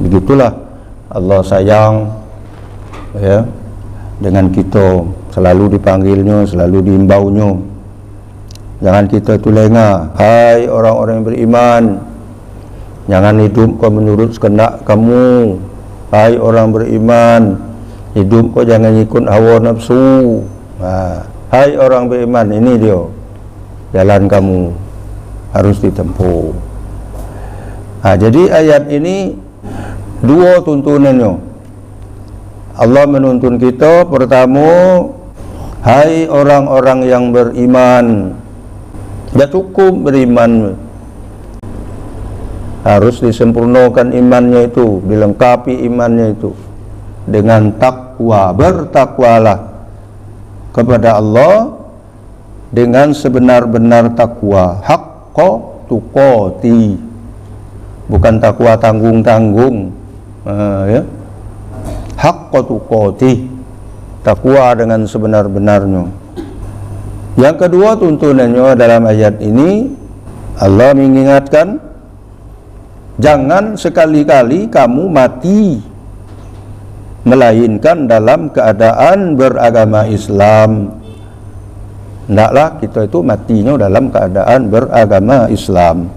begitulah Allah sayang ya dengan kita, selalu dipanggilnya, selalu diimbaunya. Jangan kita itu lengah. Hai orang-orang yang beriman, jangan hidup kau menurut kehendak kamu. Hai orang beriman, hidup kau jangan ikut hawa nafsu. Hai orang beriman, ini dia jalan kamu harus ditempuh. Jadi ayat ini dua tuntunannya. Allah menuntun kita, pertama, hai orang-orang yang beriman. Tidak cukup beriman, harus disempurnakan imannya itu, dilengkapi imannya itu dengan takwa. Bertakwalah kepada Allah dengan sebenar-benar takwa, haqqa tuqati, bukan takwa tanggung-tanggung, ya. Haqqa tuqati, takwa dengan sebenar-benarnya. Yang kedua tuntunannya dalam ayat ini, Allah mengingatkan, jangan sekali-kali kamu mati melainkan dalam keadaan beragama Islam. Hendaklah kita itu matinya dalam keadaan beragama Islam.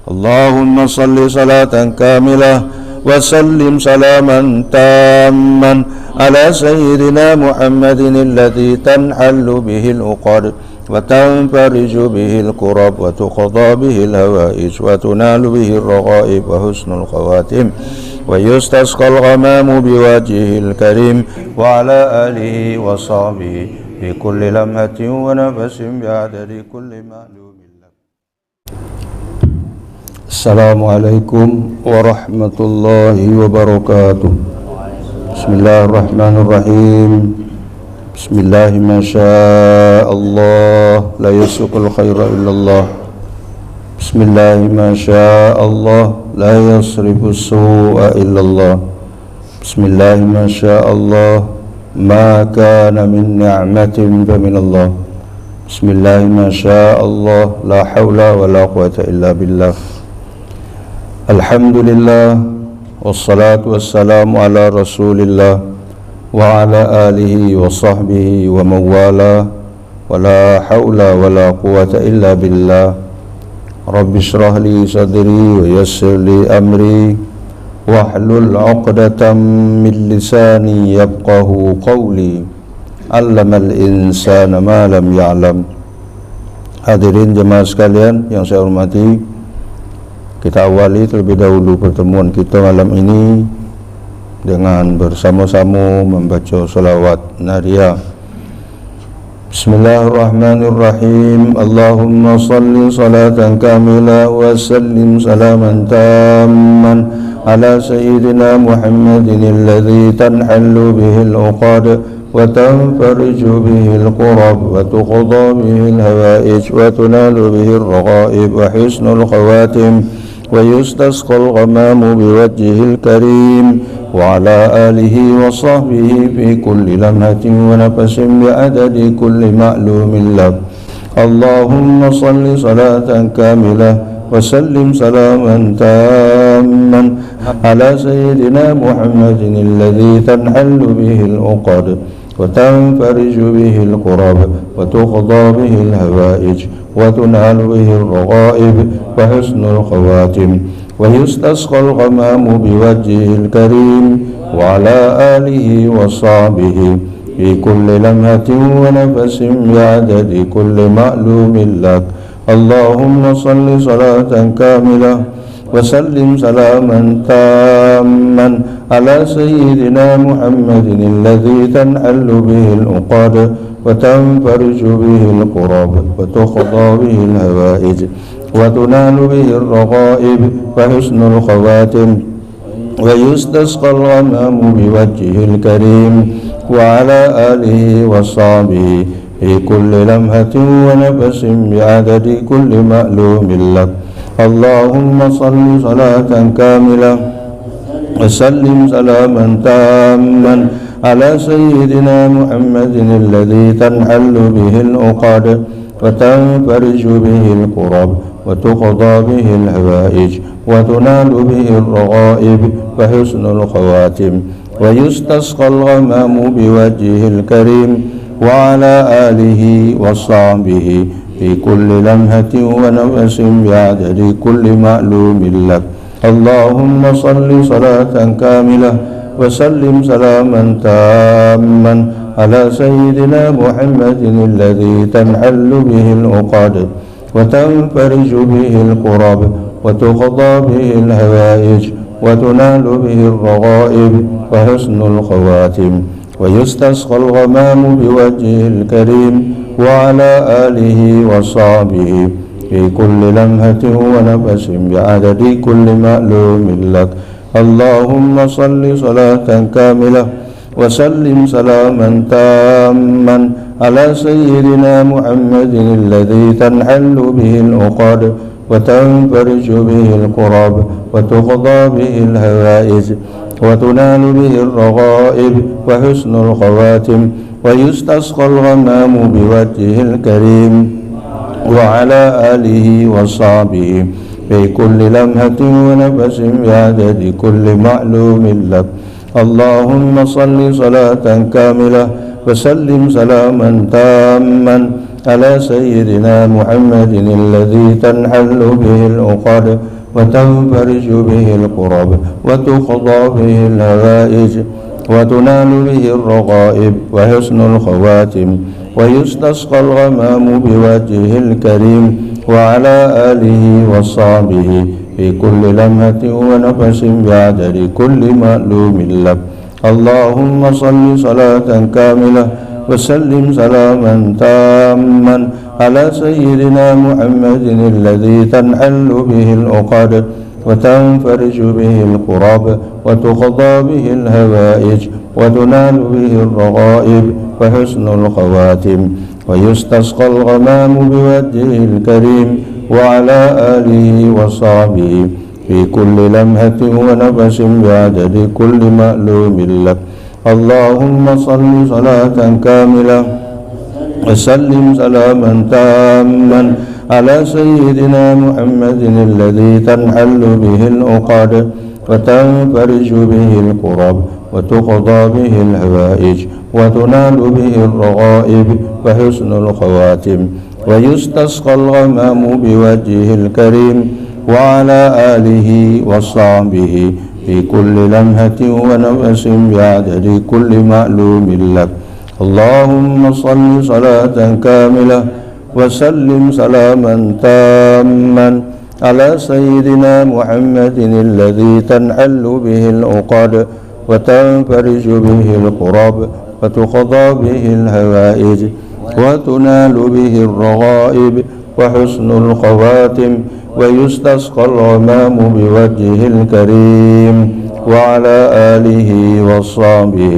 Allahumma salli salatan kamilah wa sallim salaman tamman ala sayyidina Muhammadin alladhi tanhallu bihil uqad wa tanfariju bihil qurab wa tuqadha bihil hawaij wa tunalu bihil raghaib wa husnul khawatim wa yustasqal ghamamu biwajhihil karim wa ala alihi wa sahbihi fi kulli lamhatin wa nafasin bi'adadi kulli ma'lumin. Assalamualaikum warahmatullahi wabarakatuh. Bismillahirrahmanirrahim. Bismillahi masyaallah, la yasuqul khaira illallah. Bismillahi masyaallah, la yasrifus su'a illallah. Bismillahi masyaallah, ma kana min ni'matin fa minallah. Bismillahi masyaallah, la haula wa la quwata illa billah. Alhamdulillah, wassalatu wassalamu ala rasulillah wa ala alihi wa sahbihi wa mawala, wa la hawla wa la quwata illa billah. Rabbi shrah li sadri wa yassir li amri wahlul 'uqdatam min lisani yafqahu qawli. Allamal insana ma lam ya'lam. Hadirin jemaah sekalian yang saya hormati, kita awali terlebih dahulu pertemuan kita malam ini dengan bersama-sama membaca salawat nariyah. Bismillahirrahmanirrahim. Allahumma salli salatan kamilah wa sallim salaman tamman ala sayyidina Muhammadin alladhi tanhallu bihil uqad wa tanfariju bihil qurab wa tuqadha bihil hawaij wa tunalu bihil raghaib wa husnul khawatim wa yustasqal ghamamu biwajhihil karim wa ala alihi wa sahbihi fi kulli lamhatin wa nafasin bi'adadi kulli ma'lumin lak. Allahumma salli salatan kamilah wa sallim salaman tamman ala sayyidina Muhammadin alladhi tanhallu bihil uqad wa tanfariju bihil qurab wa tuqadha bihil hawaij wa tunalu bihil raghaib wa husnul khawatim wa yustasqal ghamamu biwajhihil karim wa ala alihi wa sahbihi fi kulli lamhatin wa nafasin bi'adadi kulli ma'lumin lak. Allahumma salli salatan kamilah wa sallim salaman tamman ala sayyidina Muhammadin alladhi tanhallu bihil uqad wa tanfariju bihil qurab wa tuqadha bihil hawaij wa tunalu bihil raghaib wa husnul khawatim wa yustasqal ghamamu biwajhihil karim wa ala alihi wa sahbihi fi kulli lamhatin wa nafasin bi'adadi kulli ma'lumin lak. Allahumma salli salatan kamilah wa sallim salaman tamman ala sayyidina Muhammadin alladhi tanhallu bihil uqad wa tanfariju bihil qurab wa tuqadha bihil hawaij wa وتنال به الرغائب وحسن الخواتم ويستسقى الغمام بوجهه الكريم وعلى آله وصحبه في كل لمحة ونفس بعدد كل معلوم لك. اللهم صل صلاة كاملة وسلم سلاما تاما على سيدنا محمد الذي تنحل به العقد وتنفرج به الكرب وتقضى به الهوائج وتنال به الرغائب وحسن الخواتم ويستسقى الغمام بوجهه الكريم وعلى آله وصحبه في كل لمحة ونفس بعدد كل معلوم لك. اللهم صل صلاة كاملة وسلم سلاما تاما على سيدنا محمد الذي تنحل به العقد وتنفرج به الكرب وتقضى به الهوائج وتنال به الرغائب وحسن الخواتم ويستسقى الغمام بوجهه الكريم وعلى آله وصحبه في كل لمحة ونفس بعدد كل معلوم لك. اللهم صل صلاة كاملة وسلم سلاما تاما على سيدنا محمد الذي تنحل به العقد وتنفرج به الكرب وتقضى به الهوائج وتنال به الرغائب وحسن الخواتم ويستسقى الغمام بوجهه الكريم وعلى آله وصحبه في كل لمحة ونفس بعدد كل معلوم لك. اللهم صل صلاة كاملة وسلم سلاما تاما على سيدنا محمد الذي تنحل به العقد وتنفرج به الكرب وتقضى به الهوائج وتنال به الرغائب وحسن الخواتم ويستسقى الغمام بوجهه الكريم وعلى آله وصحبه في كل لمحة ونفس بعدد كل معلوم لك. اللهم صل صلاة كاملة وسلم سلاما تاما على سيدنا محمد الذي تنحل به العقد وتنفرج به الكرب وتقضى به الهوائج وتنال به الرغائب وحسن الخواتم ويستسقى الغمام بوجهه الكريم وعلى آله وصحبه في كل لمحة ونفس بعدد كل معلوم لك. اللهم صل صلاة كاملة وسلم سلاما تاما على سيدنا محمد الذي تنحل به العقد وتنفرج به الكرب وتقضى به الهوائج وتنال به الرغائب وحسن الخواتم ويستسقى الغمام بوجهه الكريم وعلى آله وصحبه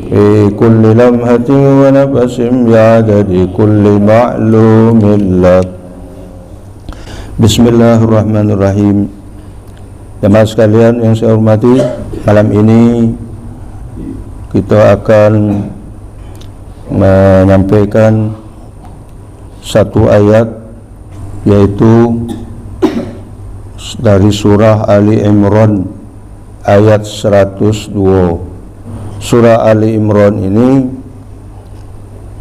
في كل لمحة ونفس بعدد كل معلوم لك. Bismillahirrahmanirrahim. Jemaah sekalian yang saya hormati, malam ini kita akan menyampaikan satu ayat, yaitu dari surah Ali Imran ayat 102. Surah Ali Imran ini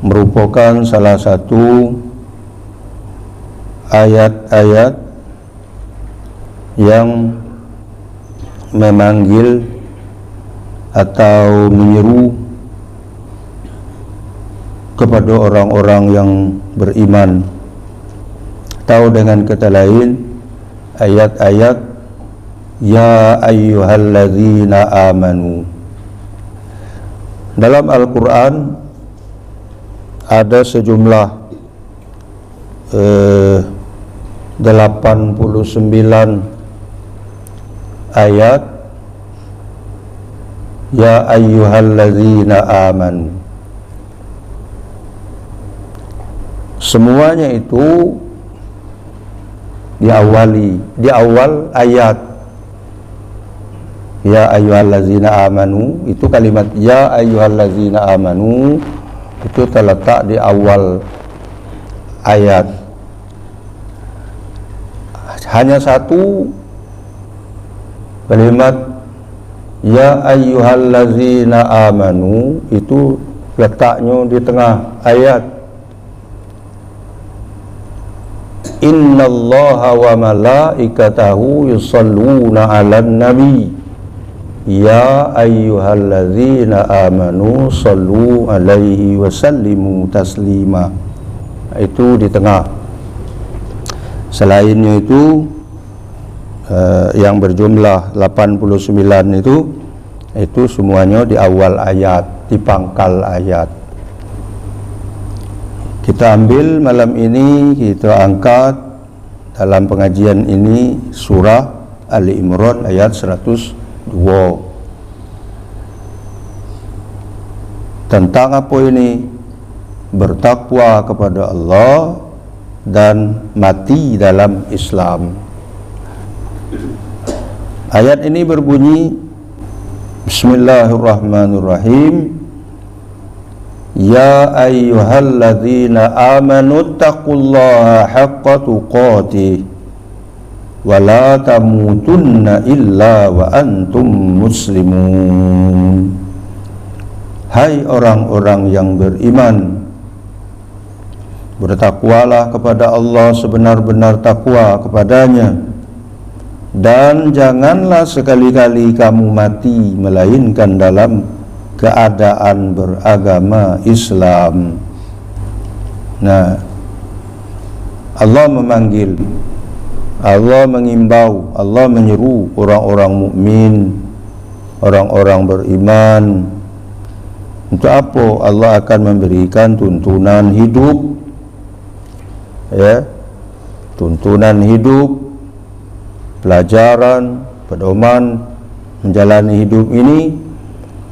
merupakan salah satu ayat-ayat yang memanggil atau menyeru kepada orang-orang yang beriman, atau dengan kata lain ayat-ayat ya ayyuhalladzina amanu. Dalam Al-Quran ada sejumlah 89 ayat ya ayyuhalladzina amanu. Semuanya itu di awal ayat ya ayyuhalladzina amanu. Itu kalimat ya ayyuhalladzina amanu itu terletak di awal ayat. Hanya satu Kalimat ya ayyuhallazina amanu itu letaknya di tengah ayat. Innallaha wa malaikatahu yusalluna 'alan nabi ya ayyuhallazina amanu sallu alaihi wa sallimu taslima. Itu di tengah. Selainnya itu yang berjumlah 89 itu semuanya di awal ayat, di pangkal ayat. Kita ambil malam ini, kita angkat dalam pengajian ini surah Ali Imran ayat 102. Tentang apa ini? Bertakwa kepada Allah dan mati dalam Islam. Ayat ini berbunyi Bismillahirrahmanirrahim. Ya ayyuhalladzina amanu taqullaha haqqa tuqatih wa la tamutunna illa wa antum muslimun. Hai orang-orang yang beriman, bertakwalah kepada Allah sebenar-benar takwa kepadanya, dan janganlah sekali-kali kamu mati melainkan dalam keadaan beragama Islam. Nah, Allah memanggil, Allah mengimbau, Allah menyeru orang-orang mukmin, orang-orang beriman. Untuk apa? Allah akan memberikan tuntunan hidup, ya, tuntunan hidup, pelajaran, pedoman menjalani hidup ini,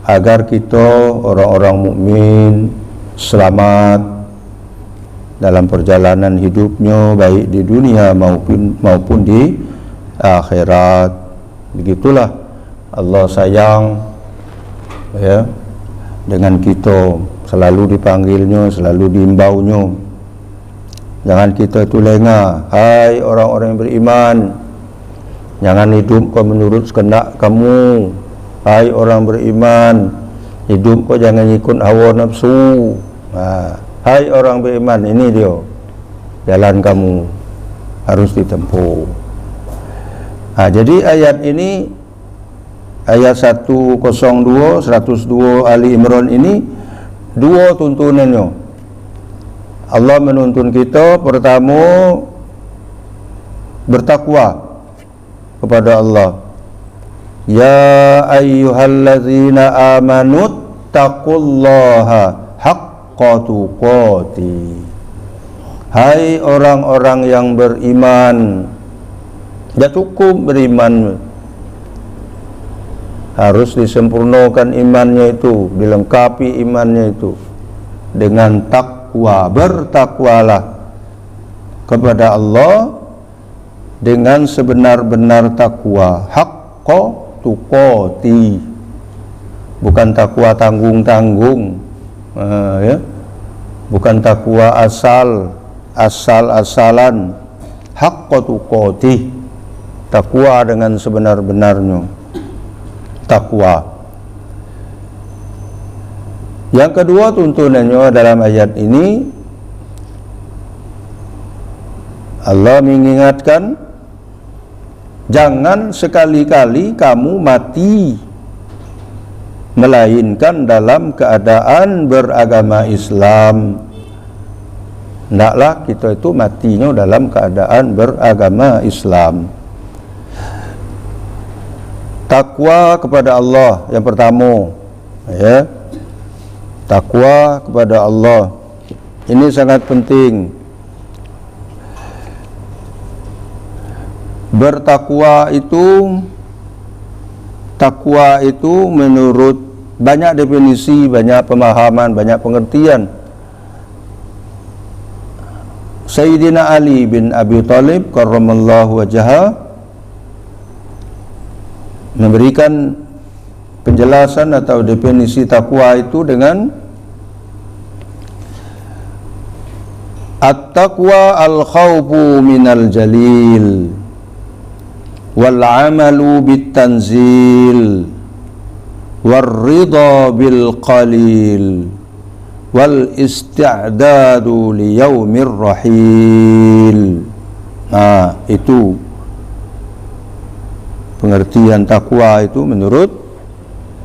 agar kita orang-orang mukmin selamat dalam perjalanan hidupnya, baik di dunia maupun di akhirat. Begitulah Allah sayang, ya, dengan kita, selalu dipanggilnya, selalu diimbaunya. Jangan kita itu lengah. Hai orang-orang yang beriman, jangan hidup kau menurut kehendak kamu. Hai orang beriman, hidup kau jangan ikut hawa nafsu. Hai orang beriman, ini dia jalan kamu harus ditempuh. Jadi ayat ini, ayat 102 Ali Imran ini, dua tuntunannya. Allah menuntun kita, pertama bertakwa kepada Allah. Ya ayyuhalladzina amanu taqullaha haqqa tuqatih. Hai orang-orang yang beriman, tidak cukup beriman, harus disempurnakan imannya itu, dilengkapi imannya itu dengan takwa. Bertakwalah kepada Allah dengan sebenar-benar takwa. Haqqa tuqati, bukan takwa tanggung-tanggung, ya, bukan takwa asal-asalan. Haqqa tuqati, takwa dengan sebenar-benarnya takwa. Yang kedua tuntunannya dalam ayat ini, Allah mengingatkan, jangan sekali-kali kamu mati melainkan dalam keadaan beragama Islam. Hendaklah kita itu matinya dalam keadaan beragama Islam. Takwa kepada Allah yang pertama, ya, takwa kepada Allah ini sangat penting. Bertakwa itu, takwa itu menurut banyak definisi, banyak pemahaman, banyak pengertian. Sayyidina Ali bin Abi Thalib karramallahu wajhahu memberikan penjelasan atau definisi takwa itu dengan at-taqwa al-khawfu minal jalil wal amalu bit tanzil war ridha bil qalil wal isti'dadu li yaumir rahil. Nah, itu pengertian takwa itu menurut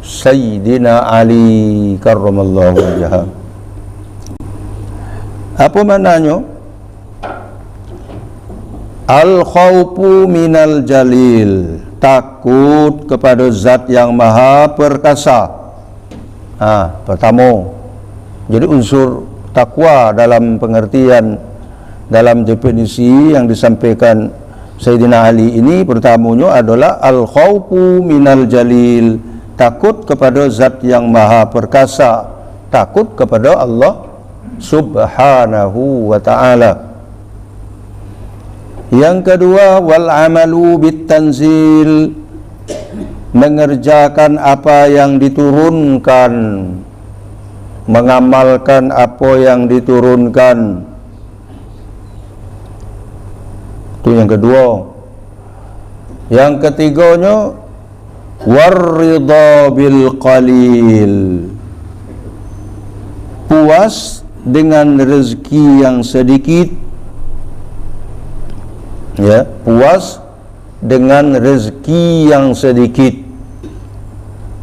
Sayyidina Ali karramallahu wajhah. Apa maknanya? Al-khawfu minal jalil, takut kepada zat yang maha perkasa. Pertama, jadi unsur takwa dalam pengertian, dalam definisi yang disampaikan Sayyidina Ali ini, pertamanya adalah al-khawfu minal jalil, takut kepada zat yang maha perkasa, takut kepada Allah subhanahu wa ta'ala. Yang kedua, wal amalu bit tanzil, mengerjakan apa yang diturunkan, mengamalkan apa yang diturunkan. Itu yang kedua. Yang ketiganya, warridha bil qalil, puas dengan rezeki yang sedikit. Ya, puas dengan rezeki yang sedikit.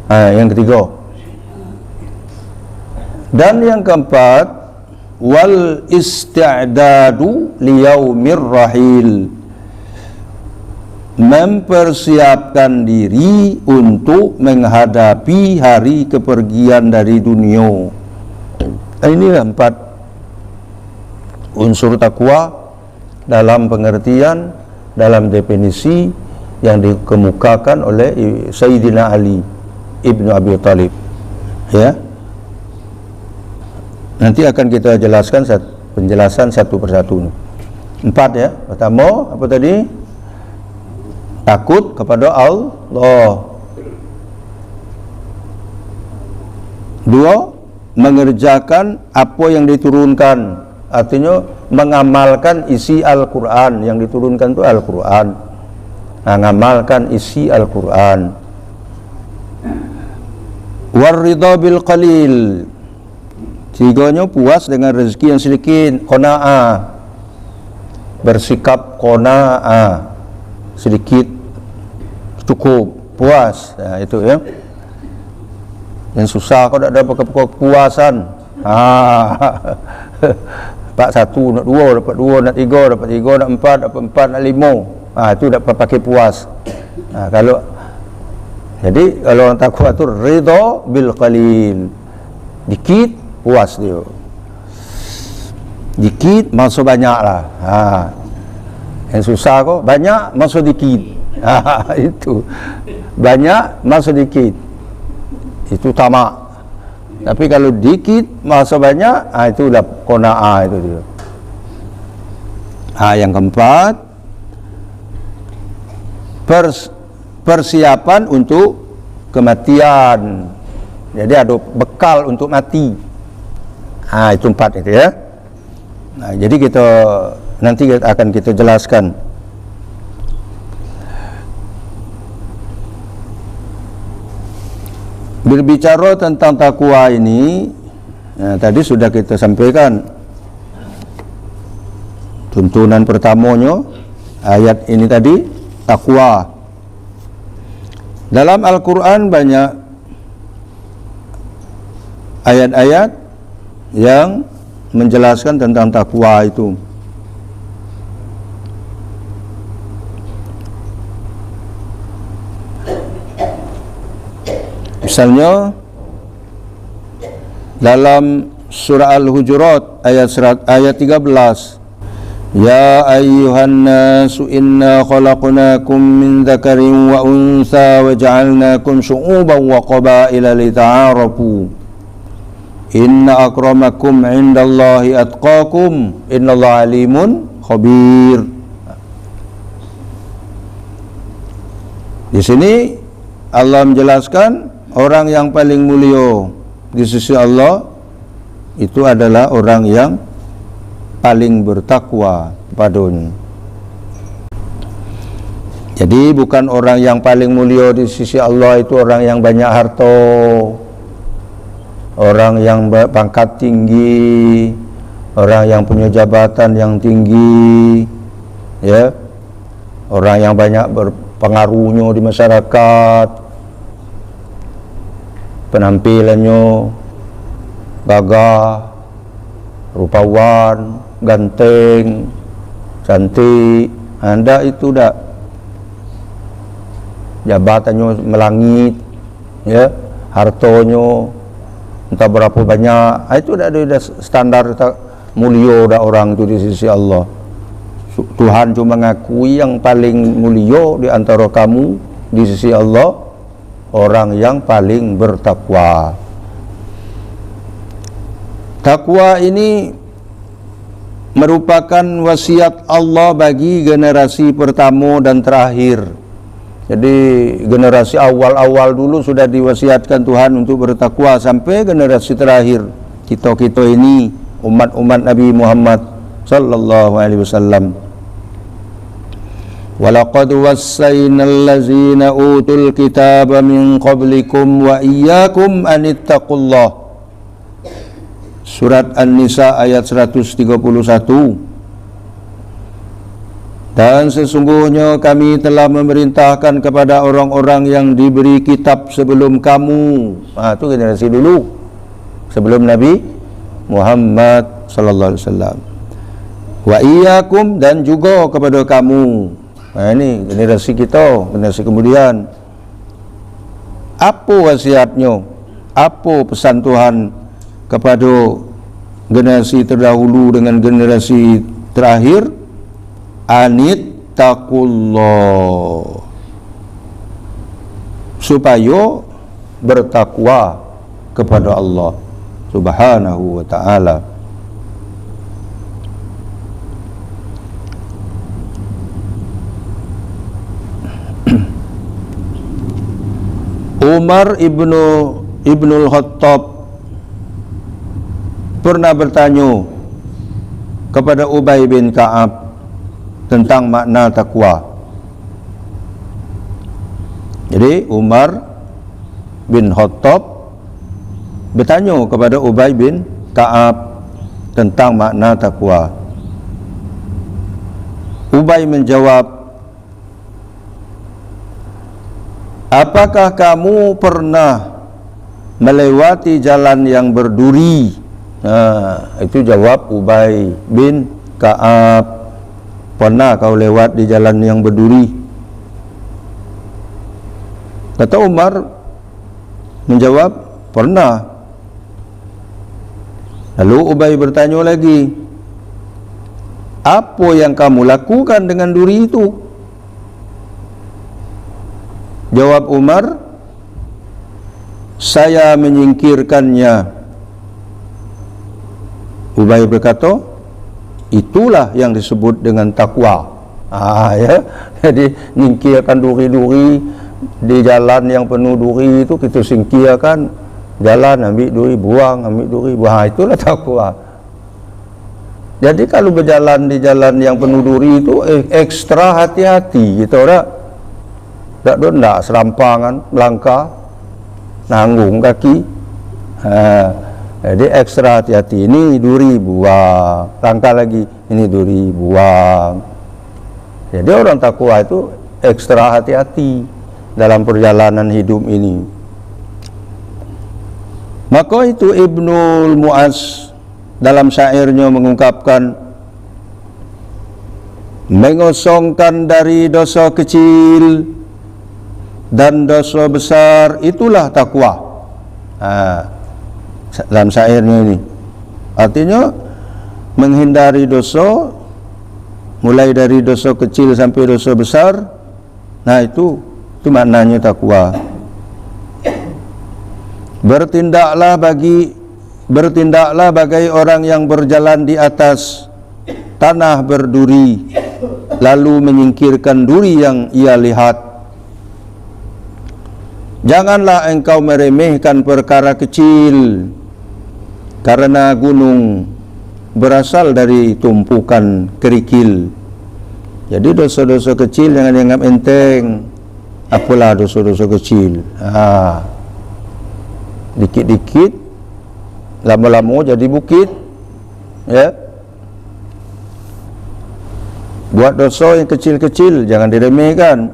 Yang ketiga. Dan yang keempat, wal isti'dadu liyaumir rahil, mempersiapkan diri untuk menghadapi hari kepergian dari dunia. Inilah 4 unsur takwa dalam pengertian, dalam definisi yang dikemukakan oleh Sayyidina Ali ibnu Abi Thalib. Ya, nanti akan kita jelaskan penjelasan satu persatu. 4 ya. Pertama, apa tadi? Takut kepada Allah. 2, mengerjakan apa yang diturunkan, artinya mengamalkan isi Al-Quran. Yang diturunkan itu Al-Quran. Mengamalkan isi Al-Quran. Warridha bil qalil, tiganya puas dengan rezeki yang sedikit. Qanaah, bersikap qanaah, sedikit cukup, puas. Itu ya. Yang susah kau tak dapat kepuasan. Dapat 1 nak 2, dapat 2 nak 3, dapat 3 nak 4, dapat 4 nak 5. Itu dapat pakai puas. Jadi kalau orang takwa tu ridha bil qalil, dikit puas dia, dikit masuk banyak lah. Yang susah kok banyak masuk dikit. Itu banyak masuk dikit, itu tamak. Tapi kalau dikit masuk banyak, itu dah qanaah, itu dia. Yang keempat, persiapan untuk kematian. Jadi ada bekal untuk mati. Itu 4 itu ya. Jadi nanti akan kita jelaskan. Berbicara tentang takwa ini, tadi sudah kita sampaikan tuntunan pertamanya, ayat ini tadi, takwa. Dalam Al-Quran banyak ayat-ayat yang menjelaskan tentang takwa itu. Misalnya dalam surah Al-Hujurat ayat 13, ya ayyuhan nasu inna khalaqnakum min dzakarin wa untha wa ja'alnakum syu'uban wa qabaila lita'arafu inna akramakum 'indallahi atqakum innallaha alimun khabir. Di sini Allah menjelaskan orang yang paling mulia di sisi Allah itu adalah orang yang paling bertakwa kepadanya. Jadi bukan orang yang paling mulia di sisi Allah itu orang yang banyak harta, orang yang pangkat tinggi, orang yang punya jabatan yang tinggi, ya, orang yang banyak berpengaruhnya di masyarakat, penampilannya gagah, rupawan, ganteng, cantik. Anda itu dah jabatannya melangit, ya, hartonya entah berapa banyak, itu dah ada standar mulia dah orang itu di sisi Allah. Tuhan cuma mengakui yang paling mulia di antara kamu di sisi Allah, orang yang paling bertakwa. Takwa ini merupakan wasiat Allah bagi generasi pertama dan terakhir. Jadi generasi awal-awal dulu sudah diwasiatkan Tuhan untuk bertakwa, sampai generasi terakhir kita ini umat-umat Nabi Muhammad sallallahu alaihi wasallam. Walaqad wassaynal ladzina utul kitaba min qablikum wa iyyakum anittaqullah. Surat An-Nisa ayat 131. Dan sesungguhnya kami telah memerintahkan kepada orang-orang yang diberi kitab sebelum kamu. Itu generasi dulu, sebelum Nabi Muhammad sallallahu alaihi wasallam. Wa iyyakum, dan juga kepada kamu. Ini generasi kita, generasi kemudian. Apa wasiatnya? Apa pesan Tuhan kepada generasi terdahulu dengan generasi terakhir? Anittaqullah, supaya bertakwa kepada Allah Subhanahu wa ta'ala. Umar ibnul Khattab pernah bertanya kepada Ubay bin Ka'ab tentang makna takwa. Jadi Umar bin Khattab bertanya kepada Ubay bin Ka'ab tentang makna takwa. Ubay menjawab, apakah kamu pernah melewati jalan yang berduri? Itu jawab Ubay bin Ka'ab. Pernah kau lewat di jalan yang berduri? Kata Umar menjawab, pernah. Lalu Ubay bertanya lagi, apa yang kamu lakukan dengan duri itu? Jawab Umar, saya menyingkirkannya. Ubay berkata, itulah yang disebut dengan takwa. Ya. Jadi nyingkirkan duri-duri di jalan yang penuh duri itu, kita singkirkan jalan, ambil duri, buang, ambil duri, buang. Itulah takwa. Jadi kalau berjalan di jalan yang penuh duri itu ekstra hati-hati. Kita tak serampangan, melangkah, nanggung kaki. Jadi ekstra hati-hati. Ini duri, buang. Langkah lagi, ini duri, buang. Jadi orang takwa itu ekstra hati-hati dalam perjalanan hidup ini. Maka itu Ibnul Mu'az dalam syairnya mengungkapkan, mengosongkan dari dosa kecil dan dosa besar, itulah takwa. Dalam syairnya ini artinya menghindari dosa, mulai dari dosa kecil sampai dosa besar. Nah itu maknanya takwa. Bertindaklah bagai orang yang berjalan di atas tanah berduri, lalu menyingkirkan duri yang ia lihat. Janganlah engkau meremehkan perkara kecil, karena gunung berasal dari tumpukan kerikil. Jadi dosa-dosa kecil jangan dianggap enteng. Apalah dosa-dosa kecil, dikit-dikit lama-lama jadi bukit, ya. Buat dosa yang kecil-kecil jangan diremehkan.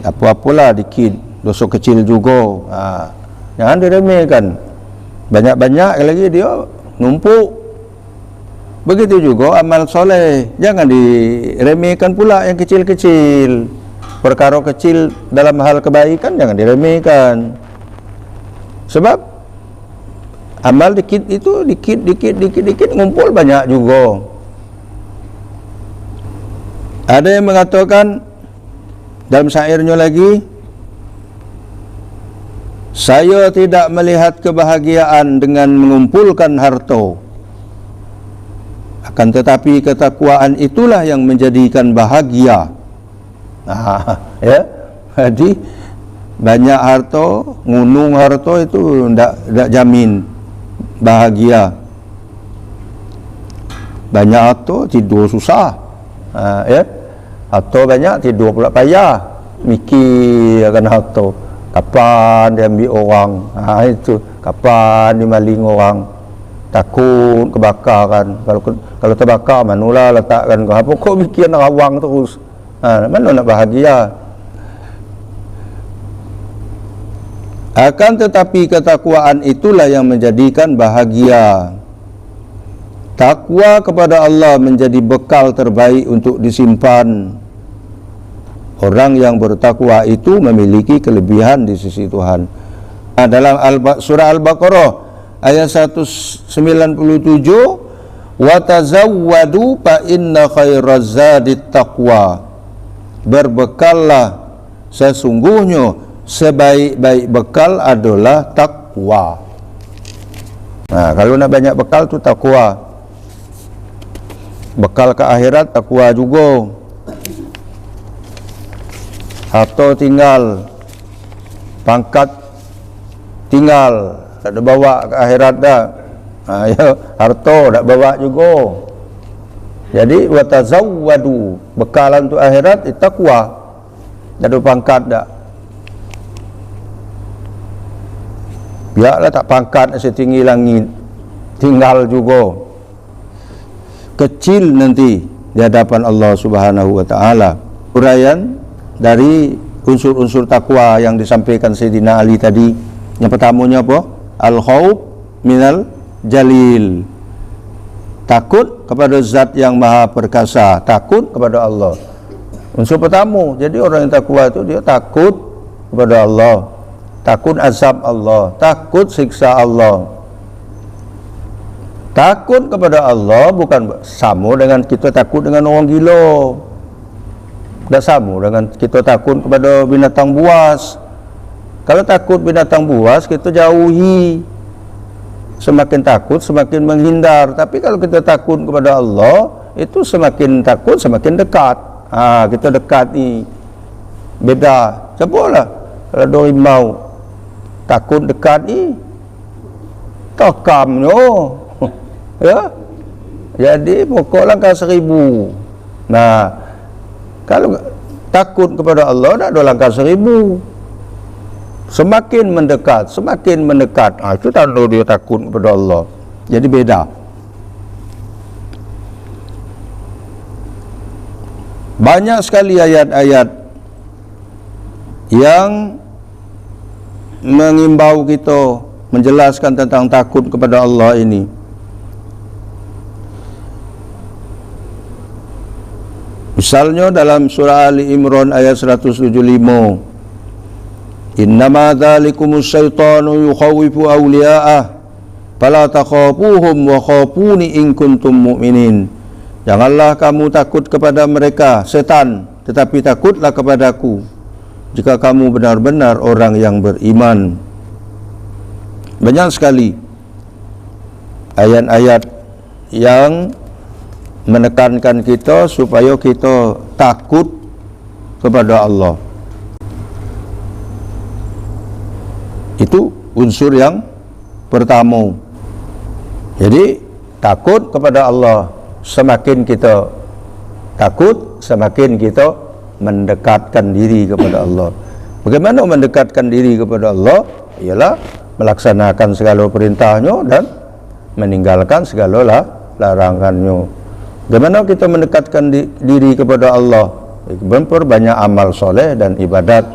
Apa-apalah dikit, dosa kecil juga, jangan diremehkan. Banyak-banyak lagi dia numpuk. Begitu juga amal soleh, jangan diremehkan pula yang kecil-kecil. Perkara kecil dalam hal kebaikan jangan diremehkan. Sebab amal dikit itu dikit ngumpul banyak juga. Ada yang mengatakan dalam syairnya lagi, saya tidak melihat kebahagiaan dengan mengumpulkan harta, akan tetapi ketakwaan itulah yang menjadikan bahagia. Ya, jadi banyak harta, ngunung harta itu tidak jamin bahagia. Banyak harta tidur susah, ya. Harta banyak tidur pula payah, mikir akan harta. Kapan diambil orang, itu kapan dimaling orang, takut kebakaran. Kalau terbakar manulah letakkan kau. Apa kau mikir nak rawang terus? Mana nak bahagia? Akan tetapi ketakwaan itulah yang menjadikan bahagia. Takwa kepada Allah menjadi bekal terbaik untuk disimpan. Orang yang bertakwa itu memiliki kelebihan di sisi Tuhan. Dalam surah Al-Baqarah ayat 197, wa tazawwadu fa inna khairaz zadit taqwa. Berbekallah, sesungguhnya sebaik-baik bekal adalah takwa. Kalau nak banyak bekal tu takwa. Bekal ke akhirat takwa juga. Harta tinggal, pangkat tinggal, tak ada bawa ke akhirat dah. Ya, harta tak bawa juga. Jadi wa tazawwadu, bekalan untuk akhirat itu takwa. Tak ada pangkat dak. Biarlah tak pangkat setinggi langit, tinggal juga. Kecil nanti di hadapan Allah Subhanahu wa taala. Uraian dari unsur-unsur takwa yang disampaikan Sayyidina Ali tadi. Yang pertamanya apa? Al-khauf minal jalil. Takut kepada zat yang maha perkasa, takut kepada Allah. Unsur pertama. Jadi orang yang takwa itu dia takut kepada Allah, takut azab Allah, takut siksa Allah. Takut kepada Allah bukan sama dengan kita takut dengan orang gila. Tak sama dengan kita takut kepada binatang buas. Kalau takut binatang buas, kita jauhi. Semakin takut, semakin menghindar. Tapi kalau kita takut kepada Allah, itu semakin takut, semakin dekat. Kita dekat ni. Beda. Cobalah. Kalau ada rimau takut dekat ni, takamnya. Ya. Jadi pokok langkah 1000. Nah, kalau takut kepada Allah, tak ada langkah 1000. Semakin mendekat, semakin mendekat. Itu tanda dia takut kepada Allah. Jadi beda. Banyak sekali ayat-ayat yang mengimbau kita, menjelaskan tentang takut kepada Allah ini. Misalnya dalam surah Ali Imran ayat 175, innama dzalikumus syaitanu yukhawifu awliya'ah fala takhafuhum wa khafuni in kuntum mu'minin. Janganlah kamu takut kepada mereka, setan, tetapi takutlah kepadaku jika kamu benar-benar orang yang beriman. Banyak sekali ayat-ayat yang menekankan kita supaya kita takut kepada Allah. Itu unsur yang pertama. Jadi takut kepada Allah, semakin kita takut, semakin kita mendekatkan diri kepada Allah. Bagaimana mendekatkan diri kepada Allah? Ialah melaksanakan segala perintahnya dan meninggalkan segala larangannya. Bagaimana kita mendekatkan diri kepada Allah? Memperbanyak amal soleh dan ibadat.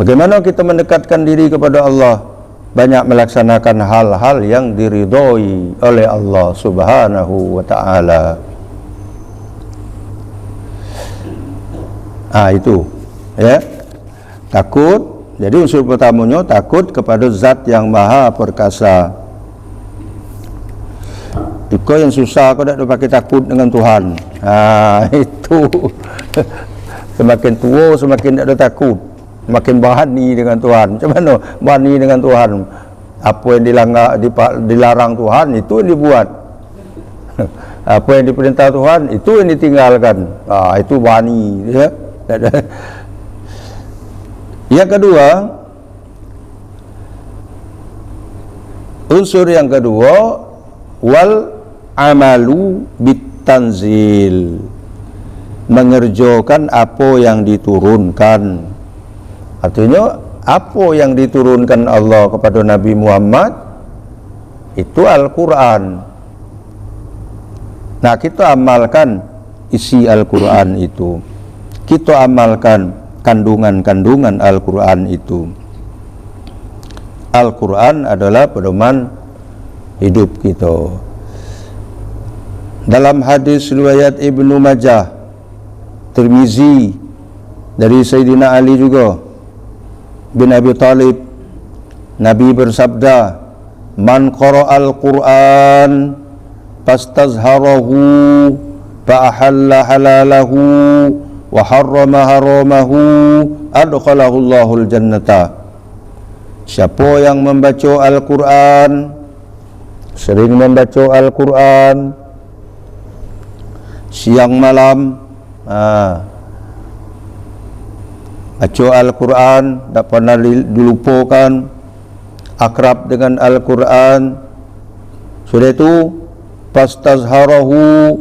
Bagaimana kita mendekatkan diri kepada Allah? Banyak melaksanakan hal-hal yang diridhoi oleh Allah Subhanahu wa ta'ala. Itu ya, takut. Jadi unsur pertamanya takut kepada zat yang maha perkasa. Itu yang susah, kau tak pakai takut dengan Tuhan. Itu semakin tua semakin tak ada takut, makin berani dengan Tuhan. Macam mana berani dengan Tuhan? Apa yang dilarang Tuhan, itu yang dibuat. Apa yang diperintah Tuhan, itu yang ditinggalkan. Itu berani ya. Yang kedua, unsur yang kedua, wal amalu bitanzil, mengerjakan apa yang diturunkan. Artinya apa yang diturunkan Allah kepada Nabi Muhammad itu Al-Quran. Nah, kita amalkan isi Al-Quran itu, kita amalkan kandungan-kandungan Al-Quran itu. Al-Quran adalah pedoman hidup kita. Dalam hadis riwayat Ibnu Majah, Tirmizi, dari Sayyidina Ali juga bin Abi Talib, Nabi bersabda, man qara'al Qur'an fastazharahu fa ahalla halalahu wa harrama haramahu adkhalahu Allahul jannata. Siapa yang membaca Al-Quran, sering membaca Al-Quran siang malam, baca Al-Quran, tak pernah dilupakan, akrab dengan Al-Quran, sudah itu fastazharahu,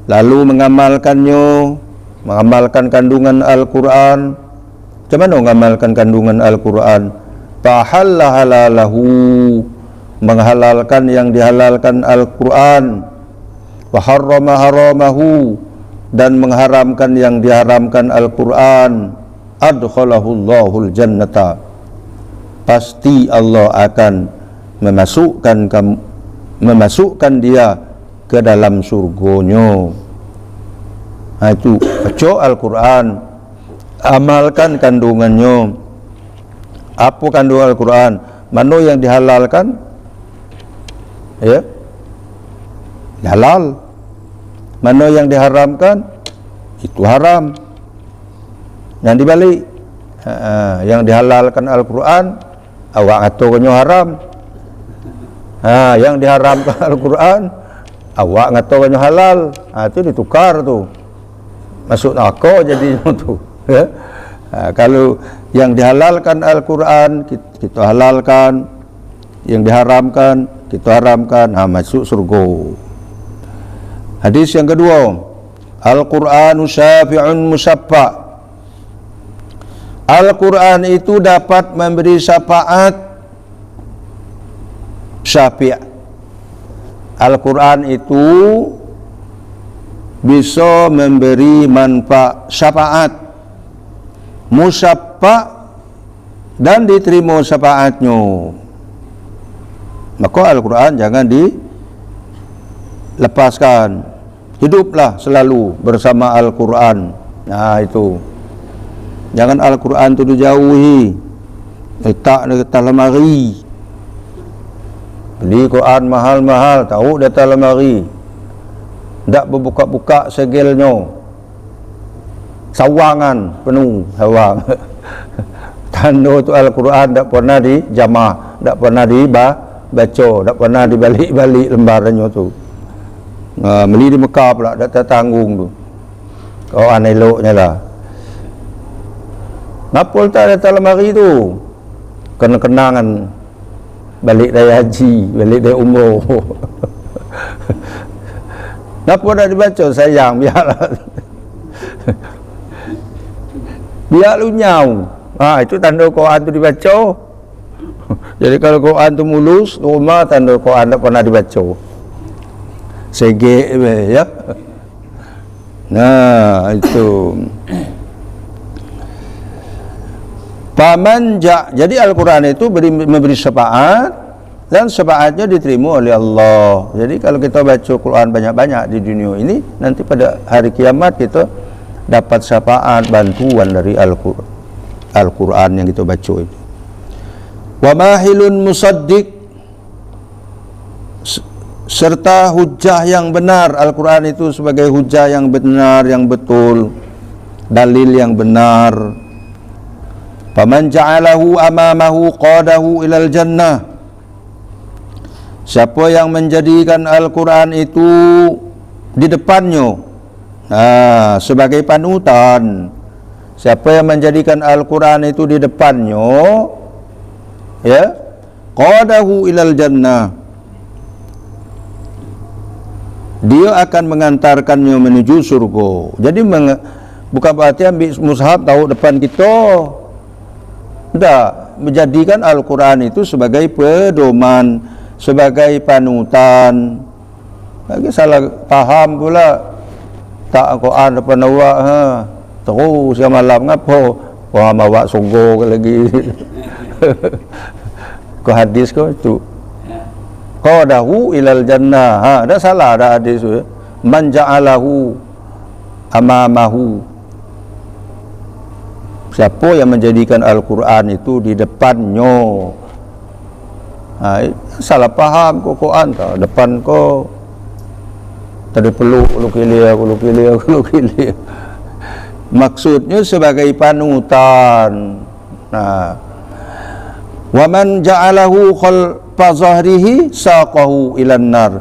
lalu mengamalkannya, mengamalkan kandungan Al-Quran. Macam mana mengamalkan kandungan Al-Quran? Fahalla halalahu, menghalalkan yang dihalalkan Al-Quran. Waharrama haramahu, dan mengharamkan yang diharamkan Al-Quran. Adkhalahu Allahul jannata, pasti Allah akan memasukkan dia ke dalam surganya. Itu baca Al-Quran, amalkan kandungannya. Apa kandungan Al-Quran? Mana yang dihalalkan, ya, halal. Mana yang diharamkan, itu haram. Yang dibalik, yang dihalalkan Al-Quran, awak ngatakannya haram. Yang diharamkan Al-Quran, awak ngatakannya halal. Itu ditukar tu, masuk neraka jadinya tu ya. Kalau yang dihalalkan Al-Quran kita halalkan, yang diharamkan kita haramkan, masuk surga. Hadis yang kedua, Al-Qur'anu syafi'un musaffa'. Al-Quran itu dapat memberi syafaat, syafi'. Al-Quran itu bisa memberi manfaat, syafaat, musaffa', dan diterima syafaatnya. Maka Al-Quran jangan dilepaskan. Hiduplah selalu bersama Al-Quran. Itu. Jangan Al-Quran itu dijauhi, letak di atas lemari. Beli Quran mahal-mahal, tahu di atas lemari, tak berbuka-buka segelnya, sawangan penuh sawang. Tanda tu Al-Quran tak pernah dijamah, tak pernah dibaca, tak pernah dibalik-balik lembarannya tu. Beli di Mekah pula, tak tertanggung tu. Quran eloknya lah. Napol tak ada dalam lemari tu, kenang-kenangan balik dari haji, balik dari umroh. Kenapa dah dibaca? Sayang, biarlah. Biar lunyau. Itu tanda Quran tu dibaca. Jadi kalau Quran tu mulus, rumah tanda Quran tak pernah dibaca. Segek ya. Nah, itu. Jadi Al-Quran itu memberi syafaat, dan syafaatnya diterima oleh Allah. Jadi kalau kita baca Quran banyak-banyak di dunia ini, nanti pada hari kiamat kita dapat syafaat, bantuan dari Al-Quran yang kita baca itu. Wa mahilun musaddiq, serta hujah yang benar. Al-Quran itu sebagai hujah yang benar, yang betul, dalil yang benar. Faman ja'alahu amamahu qadahu ilal jannah. Siapa yang menjadikan Al-Quran itu di depannya sebagai panutan, siapa yang menjadikan Al-Quran itu di depannya, ya, qadahu ilal jannah, dia akan mengantarkannya menuju surga. Jadi bukan berarti ambil mushaf tahu depan kita. Tidak, menjadikan Al-Quran itu sebagai pedoman, sebagai panutan. Lagi salah faham pula, tak Quran depan awak, terus yang malam ngapa? Wah, bawa surga lagi. Kau hadis kau itu. Qadahu ilal jannah. Dah salah dah hadis tu. Man ja'alahu amamahu. Siapa yang menjadikan Al-Quran itu di depannya. Salah faham kau Quran tak? Depan kau tadi peluk kilir. Maksudnya sebagai panutan. Wa man ja'alahu khalfa zahrihi saqahu ilan nar.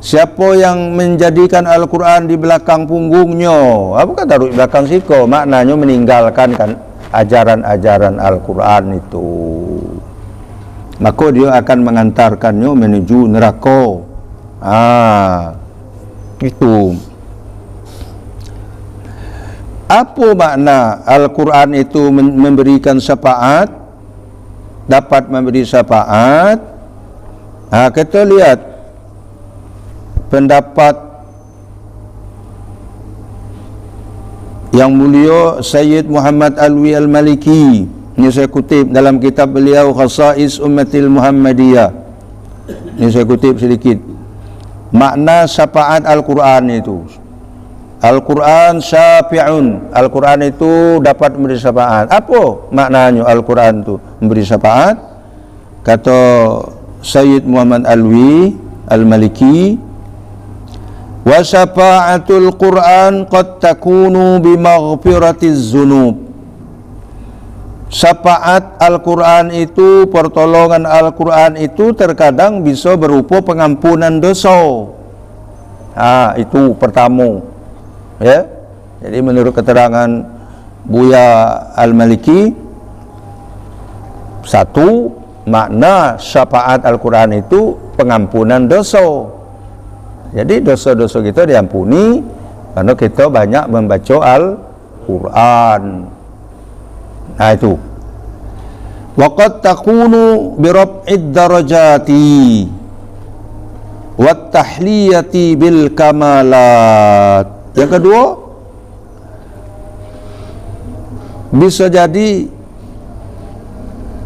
Siapa yang menjadikan Al-Quran di belakang punggungnya, bukan taruh di belakang siko, maknanya meninggalkan kan ajaran-ajaran Al-Quran itu, maka dia akan mengantarkannya menuju neraka. Itu. Apa makna Al-Quran itu memberikan syafaat, dapat memberi syafaat? Kita lihat pendapat yang mulia Sayyid Muhammad Alwi Al-Maliki. Ini saya kutip dalam kitab beliau Khasa'is Ummatil Muhammadiyah. Ini saya kutip sedikit. Makna syafaat Al-Quran itu. Al-Quran syafi'un. Al-Quran itu dapat memberi syafaat. Apa maknanya Al-Quran itu memberi syafaat? Kata Sayyid Muhammad Alwi Al-Maliki, wa syafa'atul Qur'an qad takunu bi maghfiratiz dzunub. Syafaat Al-Quran itu, pertolongan Al-Quran itu terkadang bisa berupa pengampunan dosa. Itu pertama. Ya. Jadi menurut keterangan Buya Al-Maliki, satu, makna syafaat Al-Quran itu pengampunan dosa. Jadi dosa-dosa kita diampuni karena kita banyak membaca Al-Quran. Itu. Waqad takunu bi raf'id darajati wat tahliyati bil kamalat. Yang kedua, bisa jadi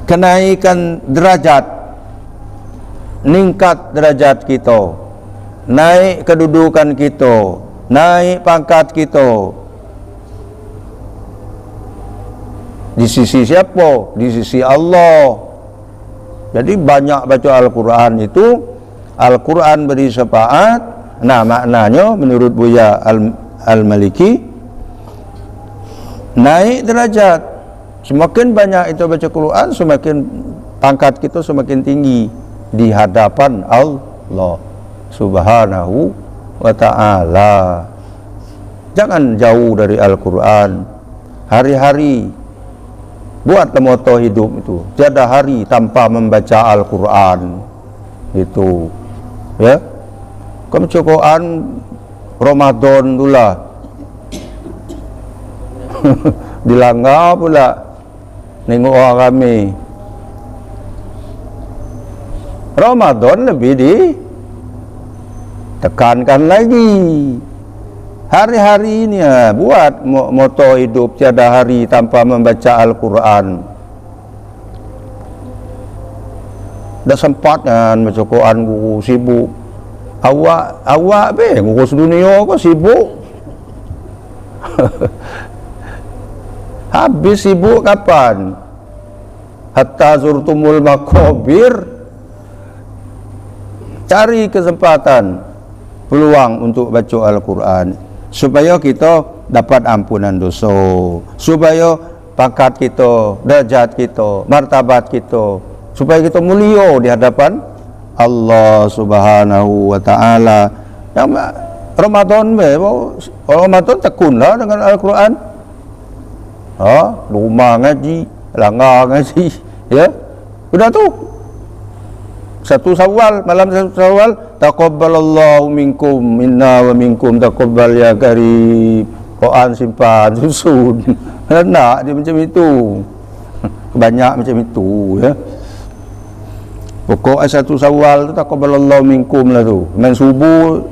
kenaikan derajat, meningkat derajat kita, naik kedudukan kita, naik pangkat kita. Di sisi siapa? Di sisi Allah. Jadi banyak baca Al-Quran itu, Al-Quran beri syafaat. Maknanya menurut Buya Al-Maliki, naik derajat. Semakin banyak itu baca Quran, semakin pangkat kita semakin tinggi di hadapan Allah Subhanahu wa ta'ala. Jangan jauh dari Al-Quran. Hari-hari buatlah moto hidup itu, tiada hari tanpa membaca Al-Quran. Itu ya, kamu baca Quran Ramadan pula dilanggar pula, nengok orang ramai. Ramadan lebih ditekankan lagi. Hari-hari ini buat moto hidup tiada hari tanpa membaca Al-Quran. Dah sempat kan baca Quran, guru sibuk. Awak ngurus dunia kau sibuk. Habis sibuk kapan? Hatta zurtumul maqabir. Cari kesempatan, peluang untuk baca Al-Quran supaya kita dapat ampunan dosa, supaya pangkat kita, derajat kita, martabat kita, supaya kita mulia di hadapan Allah Subhanahu wa taala. Ramadan Ramadan tekunlah dengan Al-Quran. Rumah ngaji, langgar ngaji, ya. Sudah tu. 1 Syawal, malam 1 Syawal, taqabbalallahu minkum minna wa minkum taqabbal ya karim. Quran simpan susun. Nak dia macam itu. Banyak macam itu, ya. Pokok 1 Syawal tu taqabbalallahu minkum lah tu. Main subuh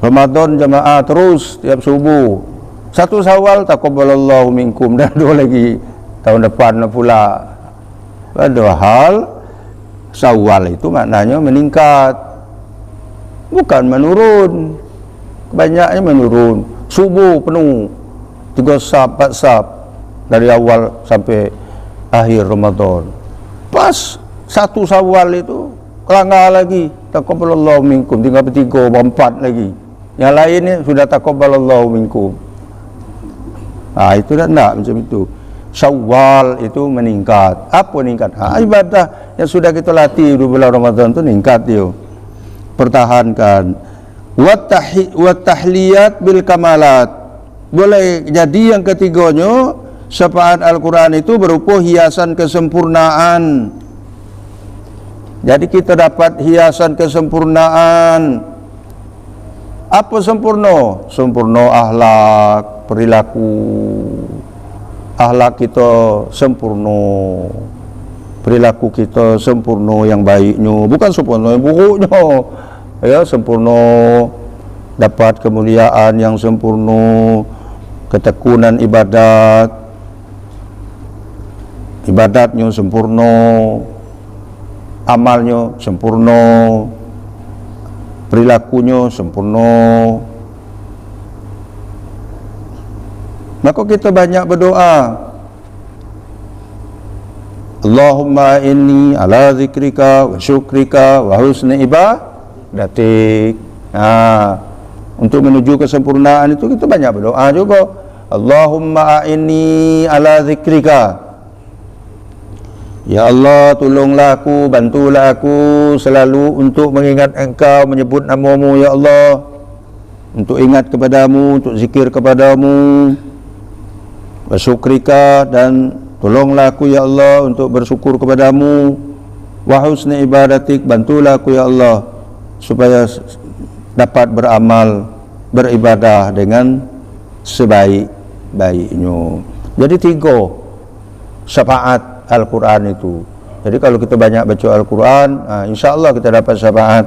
Ramadan jamaah terus tiap subuh. 1 Syawal taqabbalallahu minkum, dah 2 lagi tahun depan pula. Padahal Syawal itu maknanya meningkat, bukan menurun. Banyaknya menurun. Subuh penuh 3 sab 4 sab dari awal sampai akhir Ramadan. Pas 1 Syawal itu kelanggar lagi, taqabbalallahu minkum, tinggal 3 4 lagi. Yang lain ni sudah taqabbalallahu minkum. Itu dah nak macam itu. Syawal itu meningkat. Apa meningkat? Ibadah yang sudah kita latih di bulan Ramadan itu meningkat dia. Pertahankan. Wa tahliyat bil kamalat. Boleh jadi yang ketiganya, syafaat Al-Quran itu berupa hiasan kesempurnaan. Jadi kita dapat hiasan kesempurnaan. Apa sempurna? Sempurna akhlak, perilaku. Akhlak kita sempurna, perilaku kita sempurna yang baiknya, bukan sempurna yang buruknya, ya. Sempurna, dapat kemuliaan yang sempurna, ketekunan ibadatnya sempurna, amalnya sempurna, perilakunya sempurna. Maka kita banyak berdoa, Allahumma inni ala zikrika wa syukrika wa husni ibadatik. Untuk menuju kesempurnaan itu kita banyak berdoa juga. Allahumma inni ala zikrika. Ya Allah, tolonglah aku, bantulah aku selalu untuk mengingat Engkau, menyebut namamu ya Allah, untuk ingat kepadamu, untuk zikir kepadamu. Bersyukrika, dan tolonglah aku ya Allah untuk bersyukur kepadamu. Wa husni ibadatik, bantulah aku ya Allah supaya dapat beramal, beribadah dengan sebaik-baiknya. Jadi 3 syafaat Al-Quran itu. Jadi kalau kita banyak baca Al-Quran, insya-Allah kita dapat syafaat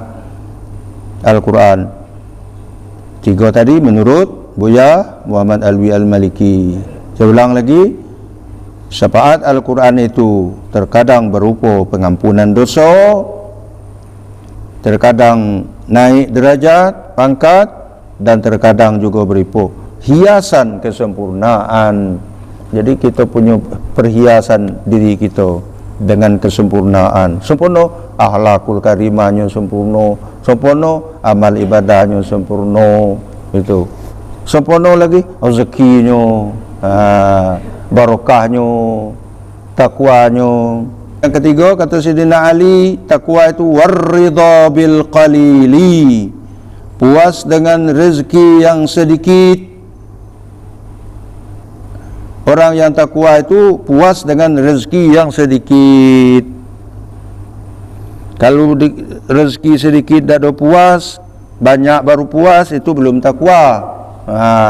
Al-Quran. 3 tadi menurut Buya Muhammad Alwi Al-Maliki. Saya ulang lagi, syafaat Al-Quran itu terkadang berupa pengampunan dosa, terkadang naik derajat, pangkat, dan terkadang juga berupa hiasan kesempurnaan. Jadi kita punya perhiasan diri kita dengan kesempurnaan. Sempurna akhlakul karimahnya, sempurna amal ibadahnya, sempurna itu. Sempurna lagi rezekinya, barokahnya, takwanya. Yang ketiga kata Sayyidina Ali, takwa itu warridha bil qalili, puas dengan rezeki yang sedikit. Orang yang takwa itu puas dengan rezeki yang sedikit. Kalau rezeki sedikit tak ada puas, banyak baru puas, itu belum takwa.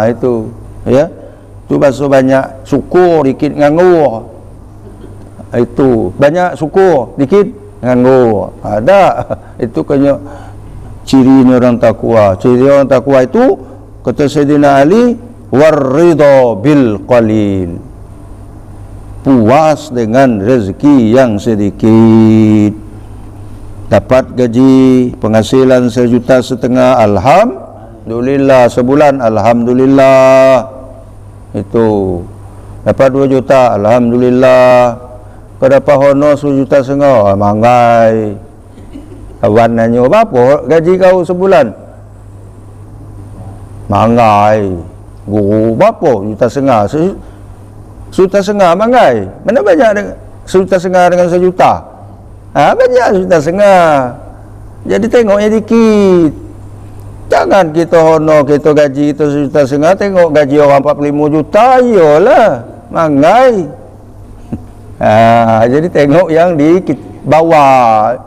Itu ya, itu bahasa banyak syukur dikit nganggur, itu banyak syukur dikit nganggur. Ada itu kena ciri orang takwa. Ciri orang takwa itu kata Sayyidina Ali, warridha bil qalil, puas dengan rezeki yang sedikit. Dapat gaji penghasilan 1,5 juta, alhamdulillah. Sebulan, alhamdulillah. Itu dapat 2 juta, alhamdulillah. Kau dapat honor 1,5 juta, manggai. Kawan nanya, apa gaji kau sebulan? Manggai. Guru berapa? 1,5 juta. 1,5 juta manggai. Mana banyak 1,5 juta dengan 1 juta? Banyak 1,5 juta. Jadi tengoknya dikit. Jangan kita honor, kita gaji kita 1,5 juta, tengok gaji orang 45 juta, iyalah, manggai. Jadi tengok yang di bawah.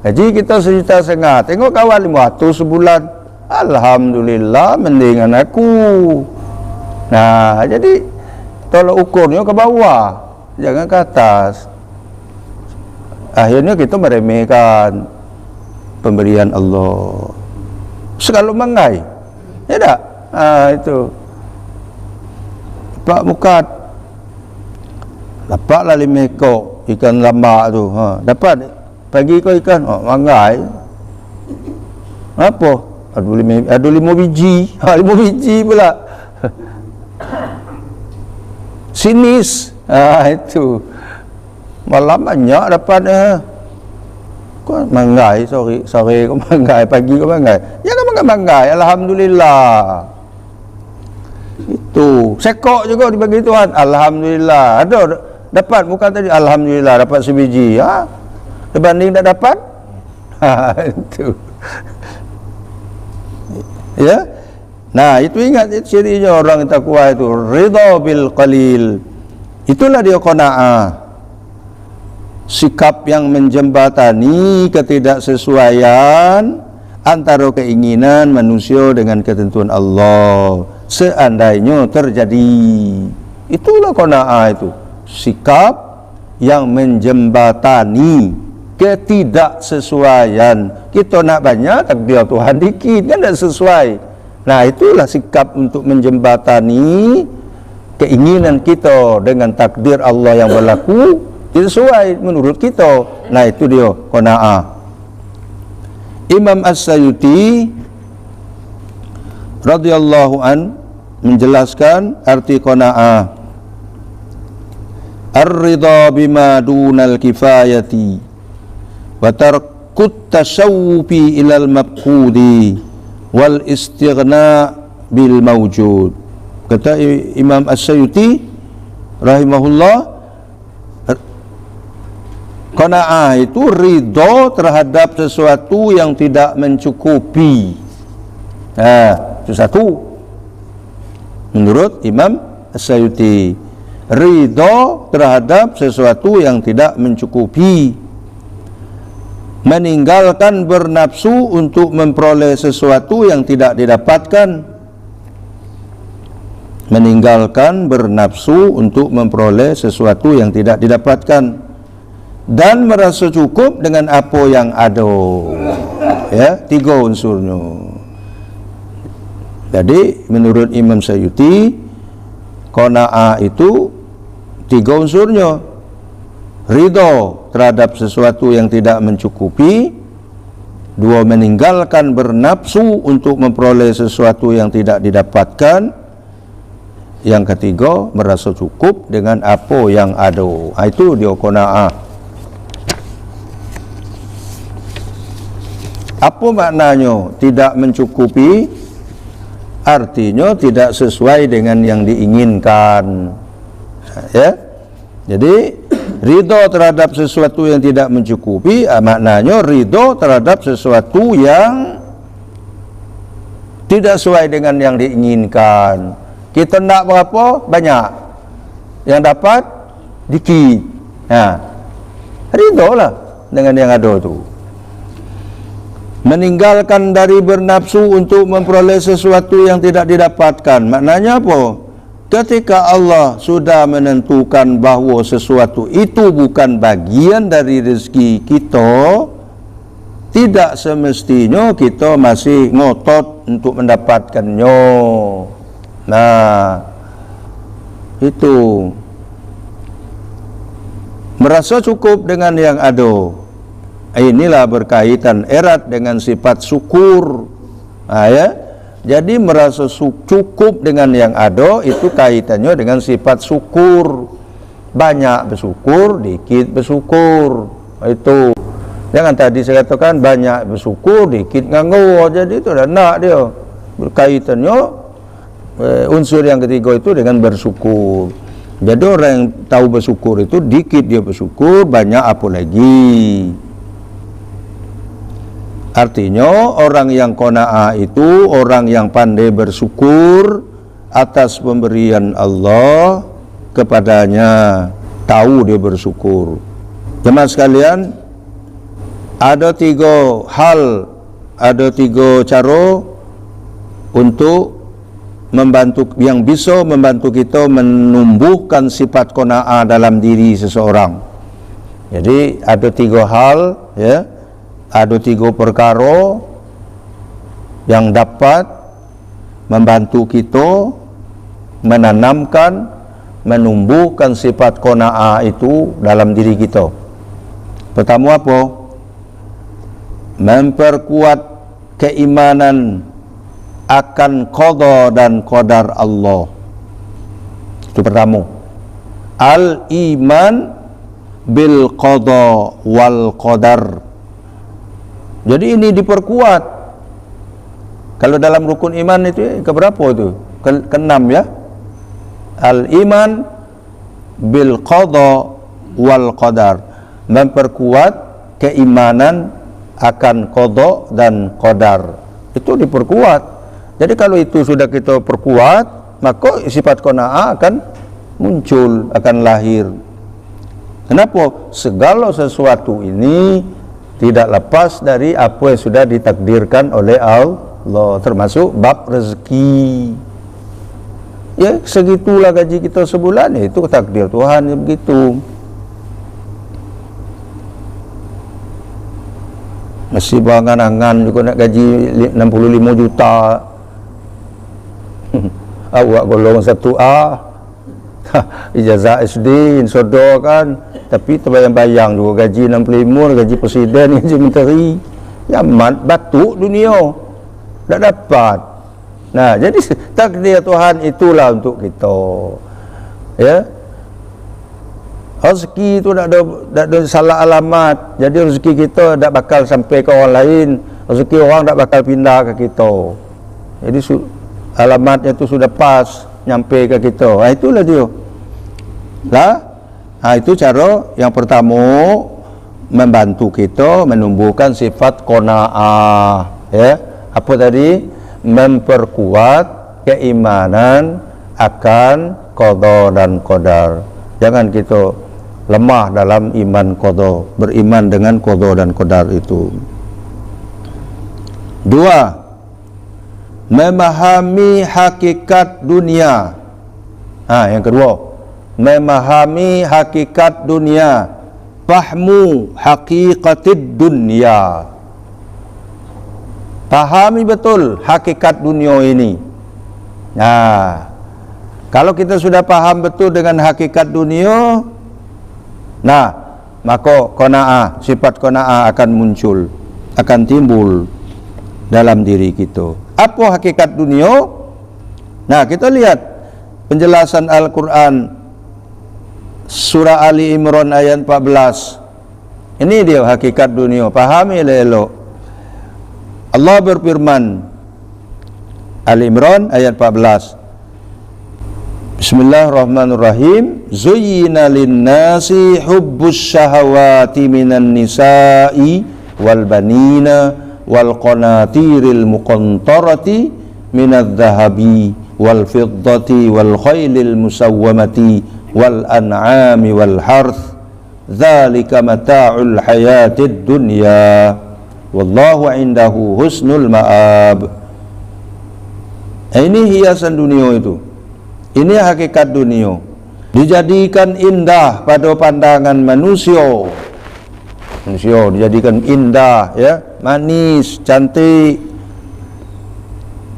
Gaji kita 1,5 juta, tengok kawan 500 sebulan, alhamdulillah, mendingan aku. Jadi tolak ukurnya ke bawah, jangan ke atas. Akhirnya kita meremehkan pemberian Allah. Sekali manggai, ya tak? Itu Pak Mukat dapatlah 5 ekor ikan lambak tu. Dapat pagi kau ikan, manggai. Apa? Ada 5 biji. 5 biji pula. Sinis. Itu malam banyak dapat. Kau manggai, sore kau manggai, pagi kau manggai. Jangan manggai, alhamdulillah. Itu sekok juga dibagi Tuhan, alhamdulillah. Ada dapat, bukan tadi alhamdulillah dapat sebiji. Dibanding tak dapat. Itu. Ya. Nah, itu ingat cirinya orang takwa itu, ridha bil qalil. Itulah dia qanaah. Sikap yang menjembatani ketidaksesuaian antara keinginan manusia dengan ketentuan Allah seandainya terjadi. Itulah qanaah itu, sikap yang menjembatani ketidaksesuaian. Kita nak banyak, takdir Tuhan dikit, kan tak sesuai. Nah, itulah sikap untuk menjembatani keinginan kita dengan takdir Allah yang berlaku sesuai menurut kita. Nah, itu dia qanaah. Imam As-Sayuti radhiyallahu an menjelaskan arti qanaah. Ar-ridha bima dunal kifayati wa tarkut tashawufi ilal mabqudi wal istighna bil mawjud. Kata Imam As-Sayuti rahimahullah, qanaah itu ridha terhadap sesuatu yang tidak mencukupi. Itu satu. Menurut Imam As-Sayuti, ridha terhadap sesuatu yang tidak mencukupi, meninggalkan bernafsu untuk memperoleh sesuatu yang tidak didapatkan. Meninggalkan bernafsu untuk memperoleh sesuatu yang tidak didapatkan, dan merasa cukup dengan apa yang ada. Ya, 3 unsurnya. Jadi menurut Imam Sayuti, qanaah itu 3 unsurnya. Ridha terhadap sesuatu yang tidak mencukupi. 2, meninggalkan bernafsu untuk memperoleh sesuatu yang tidak didapatkan. Yang ketiga, merasa cukup dengan apa yang ada. Itu dia qanaah. Apa maknanya tidak mencukupi? Artinya tidak sesuai dengan yang diinginkan. Ya. Jadi ridha terhadap sesuatu yang tidak mencukupi, maknanya ridha terhadap sesuatu yang tidak sesuai dengan yang diinginkan. Kita nak berapa? Banyak. Yang dapat dikit. Ridha lah dengan yang ada tu. meninggalkan dari bernafsu untuk memperoleh sesuatu yang tidak didapatkan. Maknanya apa? Ketika Allah sudah menentukan bahawa sesuatu itu bukan bagian dari rezeki kita, tidak semestinya kita masih ngotot untuk mendapatkannya. Nah, itu merasa cukup dengan yang ada. Inilah berkaitan erat dengan sifat syukur. Ya. Jadi merasa cukup dengan yang ada itu kaitannya dengan sifat syukur. Banyak bersyukur, dikit bersyukur. Itu. Jangan tadi saya katakan banyak bersyukur, dikit nganggur. Jadi itu dah nak dia. Berkaitannya unsur yang ketiga itu dengan bersyukur. Jadi orang yang tahu bersyukur itu dikit dia bersyukur, banyak apa lagi. Artinya orang yang qanaah itu orang yang pandai bersyukur atas pemberian Allah kepadanya, tahu dia bersyukur. Jemaah sekalian, ada 3 hal, ada 3 cara untuk membantu, yang bisa membantu kita menumbuhkan sifat qanaah dalam diri seseorang. Jadi ada 3 hal, ya. Ada 3 perkara yang dapat membantu kita menanamkan, menumbuhkan sifat qanaah itu dalam diri kita. Pertama apa? Memperkuat keimanan akan qada dan qadar Allah. Itu pertama. Al-iman bil qada wal qadar. Jadi ini diperkuat. Kalau dalam rukun iman itu keberapa itu? Ke-6 ya. Al-iman bil qada wal qadar. Memperkuat keimanan akan qada dan qadar. Itu diperkuat. Jadi kalau itu sudah kita perkuat, maka sifat qanaah akan muncul, akan lahir. Kenapa? Segala sesuatu ini tidak lepas dari apa yang sudah ditakdirkan oleh Allah, termasuk bab rezeki. Ya, segitulah gaji kita sebulan, itu takdir Tuhan, ya begitu. Masih bangan-angan juga nak gaji 65 juta. Awak golongan 1A. Ijazah SD, insodor kan, tapi terbayang-bayang juga gaji 65, gaji presiden, gaji menteri. Ya mat batuk dunia, tak dapat. Nah, jadi takdir Tuhan itulah untuk kita. Ya, rezeki itu tak ada salah alamat. Jadi rezeki kita tak bakal sampai ke orang lain, rezeki orang tak bakal pindah ke kita. Jadi alamatnya itu sudah pas nyampe ke kita. Itulah dia. Itu cara yang pertama membantu kita menumbuhkan sifat qanaah. Ya, apa tadi? Memperkuat keimanan akan qada dan qadar. Jangan kita lemah dalam iman qada, beriman dengan qada dan qadar itu. 2. Memahami hakikat dunia. Yang kedua, memahami hakikat dunia. Fahmu haqiqatid dunia. Pahami betul hakikat dunia ini. Kalau kita sudah paham betul dengan hakikat dunia, maka qanaah, sifat qanaah akan muncul, akan timbul dalam diri kita. Apa hakikat dunia? Kita lihat penjelasan Al-Quran surah Ali Imran ayat 14. Ini dia hakikat dunia. Pahami elok. Allah berfirman, Ali Imran ayat 14. Bismillahirrahmanirrahim. Zuyyina lin-nasi hubbus syahawati minan nisa'i wal banina wal qanatiril muqantarati minadh dhahabi wal fiddati wal khailil musawwamati wal an'ami wal harth dzalika mata'ul hayatid dunya wallahu indahu husnul ma'ab. Ini hiasan dunia itu. Ini hakikat dunia. Dijadikan indah pada pandangan manusia. Manusia dijadikan indah, ya, manis, cantik,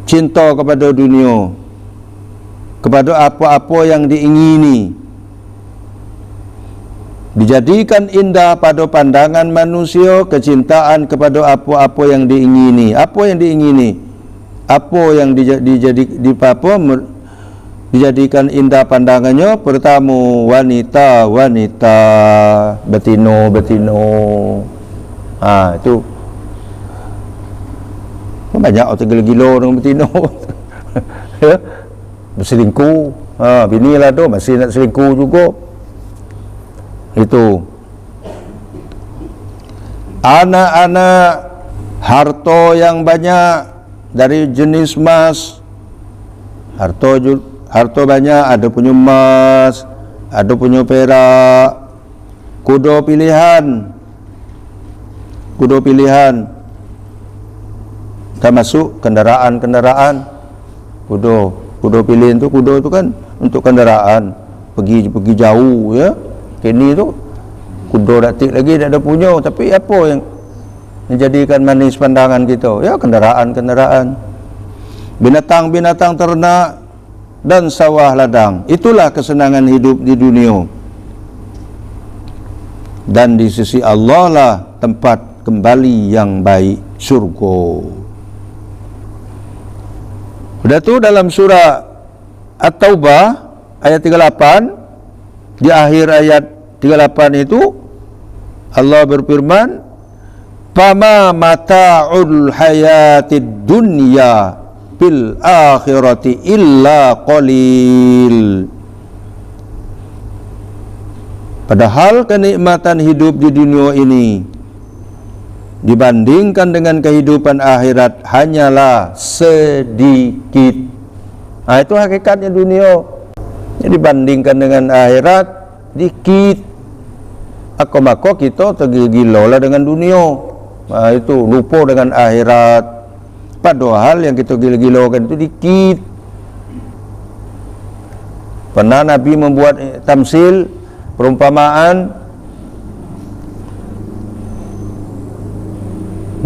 cinta kepada dunia, kepada apa-apa yang diingini. Dijadikan indah pada pandangan manusia kecintaan kepada apa-apa yang diingini. Apa yang diingini? Apa yang dijadikan indah pandangannya? Pertama, wanita, betino. Itu banyak orang gila-gila dengan betino. Ya, berselingkuh. Binilah tu masih nak selingkuh juga. Itu anak-anak, harta yang banyak dari jenis emas. Harta banyak, ada punya emas, ada punya perak, kuda pilihan, termasuk kendaraan, kuda pilihan tu, kuda tu kan untuk kendaraan pergi jauh, ya. Kini tu kuda datik lagi tak ada punya, tapi apa yang menjadikan manis pandangan kita? Ya, kendaraan, binatang ternak dan sawah ladang. Itulah kesenangan hidup di dunia. Dan di sisi Allah lah tempat kembali yang baik, surga. Sudah tu dalam surah At-Taubah ayat 38, di akhir ayat 38 itu Allah berfirman, "Fama mata'ul hayatid dunya fil akhirati illa qalil." Padahal kenikmatan hidup di dunia ini dibandingkan dengan kehidupan akhirat hanyalah sedikit. Itu hakikatnya dunia. Dibandingkan dengan akhirat dikit. Maka kita tergila-gila lah dengan dunia. Itu lupa dengan akhirat. Padahal yang kita gila-gilakan itu dikit. Pernah Nabi membuat tamsil, perumpamaan,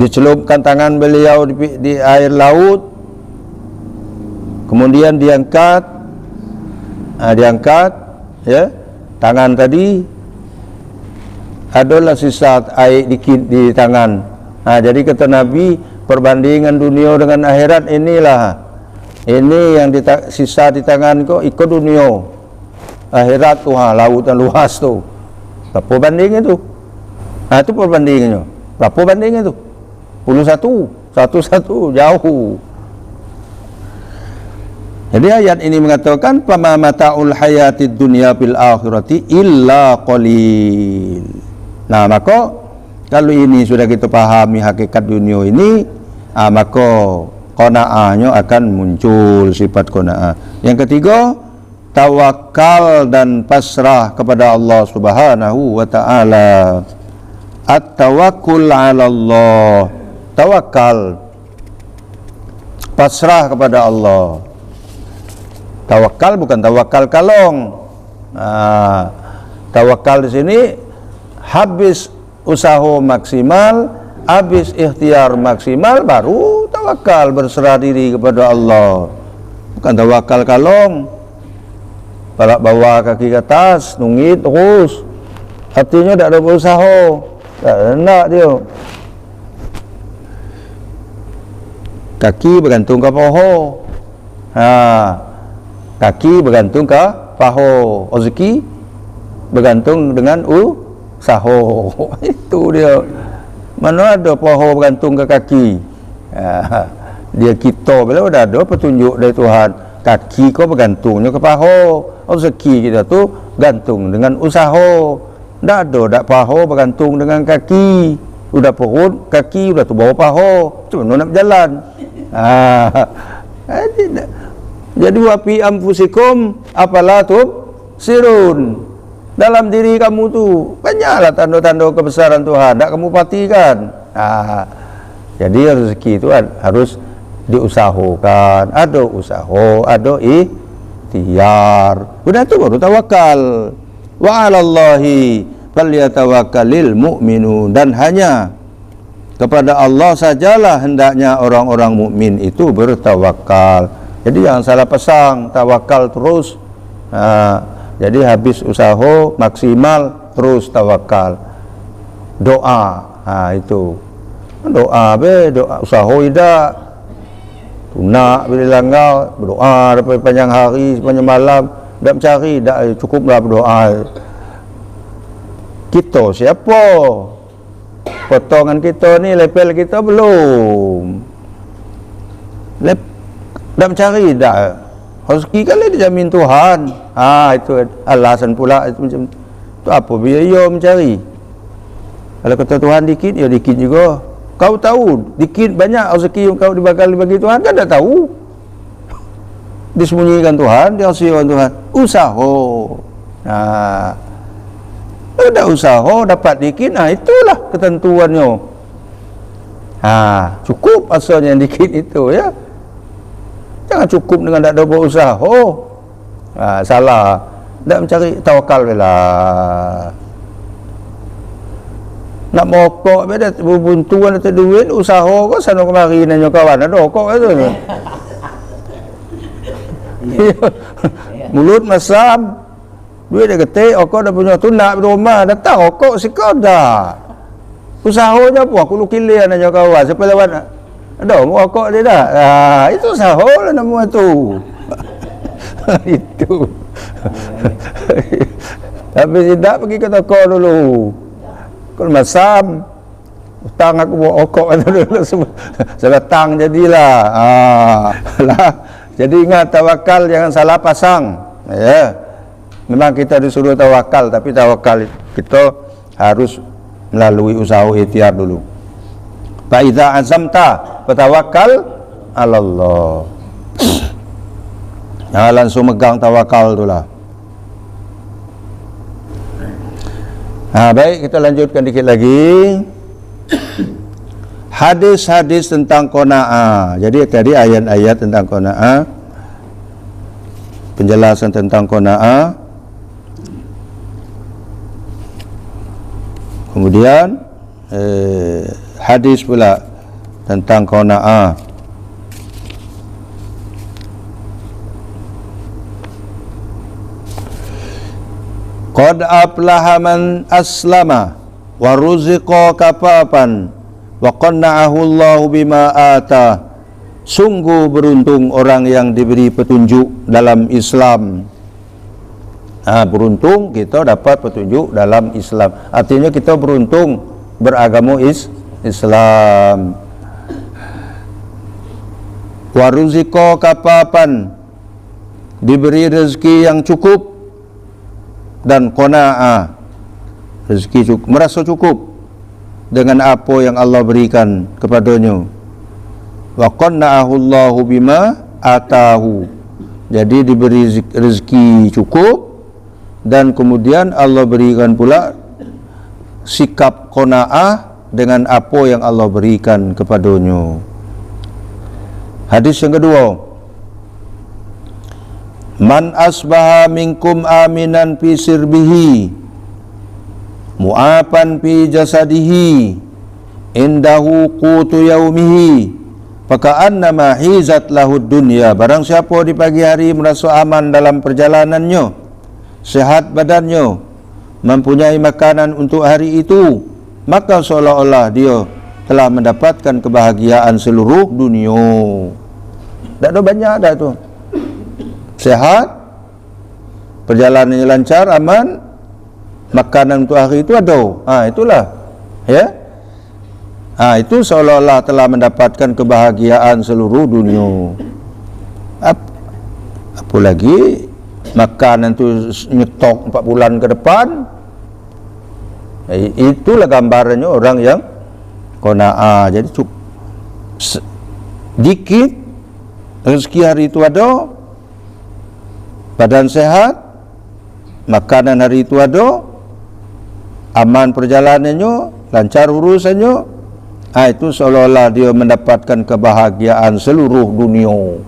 dicelupkan tangan beliau di air laut, kemudian diangkat, ya, tangan tadi adalah sisa air dikit di tangan. Jadi kata Nabi, perbandingan dunia dengan akhirat inilah, ini yang sisa di tangan kau ikut dunia, akhirat tu lautan luas tu. Berapa banding itu? Itu perbandingannya. Berapa banding itu? 11 jauh. Jadi ayat ini mengatakan fama mata'ul hayatid dunya fil akhirati illa qalil. Nah, maka kalau ini sudah kita pahami hakikat dunia ini, maka qanaahnya akan muncul, sifat qanaah. Yang ketiga, tawakal dan pasrah kepada Allah Subhanahu wa taala. At-tawakkul 'ala Allah. Tawakal, pasrah kepada Allah. Tawakal bukan tawakal kalong. Tawakal di sini habis usaha maksimal, habis ikhtiar maksimal, baru tawakal, berserah diri kepada Allah. Bukan tawakal kalong, balak bawa kaki ke atas, nungit terus, artinya tak ada berusaha, tak nak dia. Kaki bergantung ke paha, kaki bergantung ke paha, rezeki bergantung dengan usaha. Itu dia. Mana ada paha bergantung ke kaki? Dia kita bila dah ada petunjuk dari Tuhan, kaki kau bergantungnya ke paha, rezeki kita tu gantung dengan usaha. Tak ada paha bergantung dengan kaki. Udah perut, kaki udah tu bawa paha, cuma nak berjalan. Jadi wafi anfusikum afala tubsirun. Dalam diri kamu tu banyaklah tanda-tanda kebesaran Tuhan, tak kamu perhatikan. Jadi rezeki itu harus diusahakan, ada usaha, ada ikhtiar. Udah itu baru tawakal. Wa 'alallahi falyatawakkalul mu'minun, dan hanya kepada Allah sajalah hendaknya orang-orang mukmin itu bertawakal. Jadi jangan salah pasang, tawakal terus. Jadi habis usaha maksimal terus tawakal. Doa, itu doa doa usaha tidak. Tunak bila langgar berdoa sampai panjang hari, sepanjang malam, tak mencari, tak cukuplah berdoa. Kita siapa? Potongan kita ni, level kita belum. Tak mencari, tak. Rezeki kali dijamin Tuhan. Itu alasan pula itu macam tu, apa biaya mencari. Kalau kata Tuhan dikit, ya dikit juga. Kau tahu dikit banyak rezeki yang kau dibagi Tuhan, kan tak tahu. Disembunyikan Tuhan, dirahsiakan Tuhan. Usaha. Ada usaha dapat dikit, itulah ketentuannya. Cukup asalnya dikit itu, ya. Jangan cukup dengan tak ada berusaha. Salah. Tak mencari tawakal bela. Nak mokok beda berbuntuan atau duit, usaha kau sana kemari nanya kawan ada kok itu. Mulut masam, duit dah ketik, okok dah punya tunak di rumah, datang okok sikau dah. Usahanya apa? Aku lukilir nanya kawan, siapa lawan? Ada mau okok dia dah. Itu usaha lah nama tu. Itu. Tapi tidak pergi ke toko dulu. Kalau masam hutang aku buat okok dulu sebatang jadilah. Lah. Jadi ingat tawakal jangan salah pasang. Ya. Memang kita disuruh tawakal, tapi tawakal kita harus melalui usaha ikhtiar dulu. Fa idza azamta fatawakkal 'alallah. Jangan langsung megang tawakal itulah. Baik, kita lanjutkan dikit lagi. Hadis-hadis tentang qanaah. Jadi tadi ayat-ayat tentang qanaah, penjelasan tentang qanaah. Kemudian hadis pula tentang qanaah. Qad aflaha man aslama wa ruziqa kafafan wa qanna'ahu Allahu bima ata. Sungguh beruntung orang yang diberi petunjuk dalam Islam. Beruntung kita dapat petunjuk dalam Islam. Artinya kita beruntung beragama Islam. Wa ruziqa kafafan, diberi rezeki yang cukup, dan qanaah, rezeki cukup, merasa cukup dengan apa yang Allah berikan kepadanya. Wa qanna'ahu Allahu bima atahu, jadi diberi rezeki cukup dan kemudian Allah berikan pula sikap qanaah dengan apa yang Allah berikan kepadanya. Hadis yang kedua, man asbaha minkum aminan fi sirbihi mu'afan fi jasadihi indahu qutu yaumihi faka'annama hizat lahud dunya. Barang siapa di pagi hari merasa aman dalam perjalanannya, sehat badannya, mempunyai makanan untuk hari itu, maka seolah-olah dia telah mendapatkan kebahagiaan seluruh dunia. Tak ada banyak dah tu. Sehat, perjalanannya lancar, aman, makanan untuk hari itu ada. Itulah, ya. Itu seolah-olah telah mendapatkan kebahagiaan seluruh dunia. Apa lagi makanan itu nyetok 4 bulan ke depan. Itulah gambarannya orang yang qanaah. Jadi dikit rezeki hari itu ada, badan sehat, makanan hari itu ada, aman perjalanannya, lancar urusannya, Itu seolah-olah dia mendapatkan kebahagiaan seluruh dunia.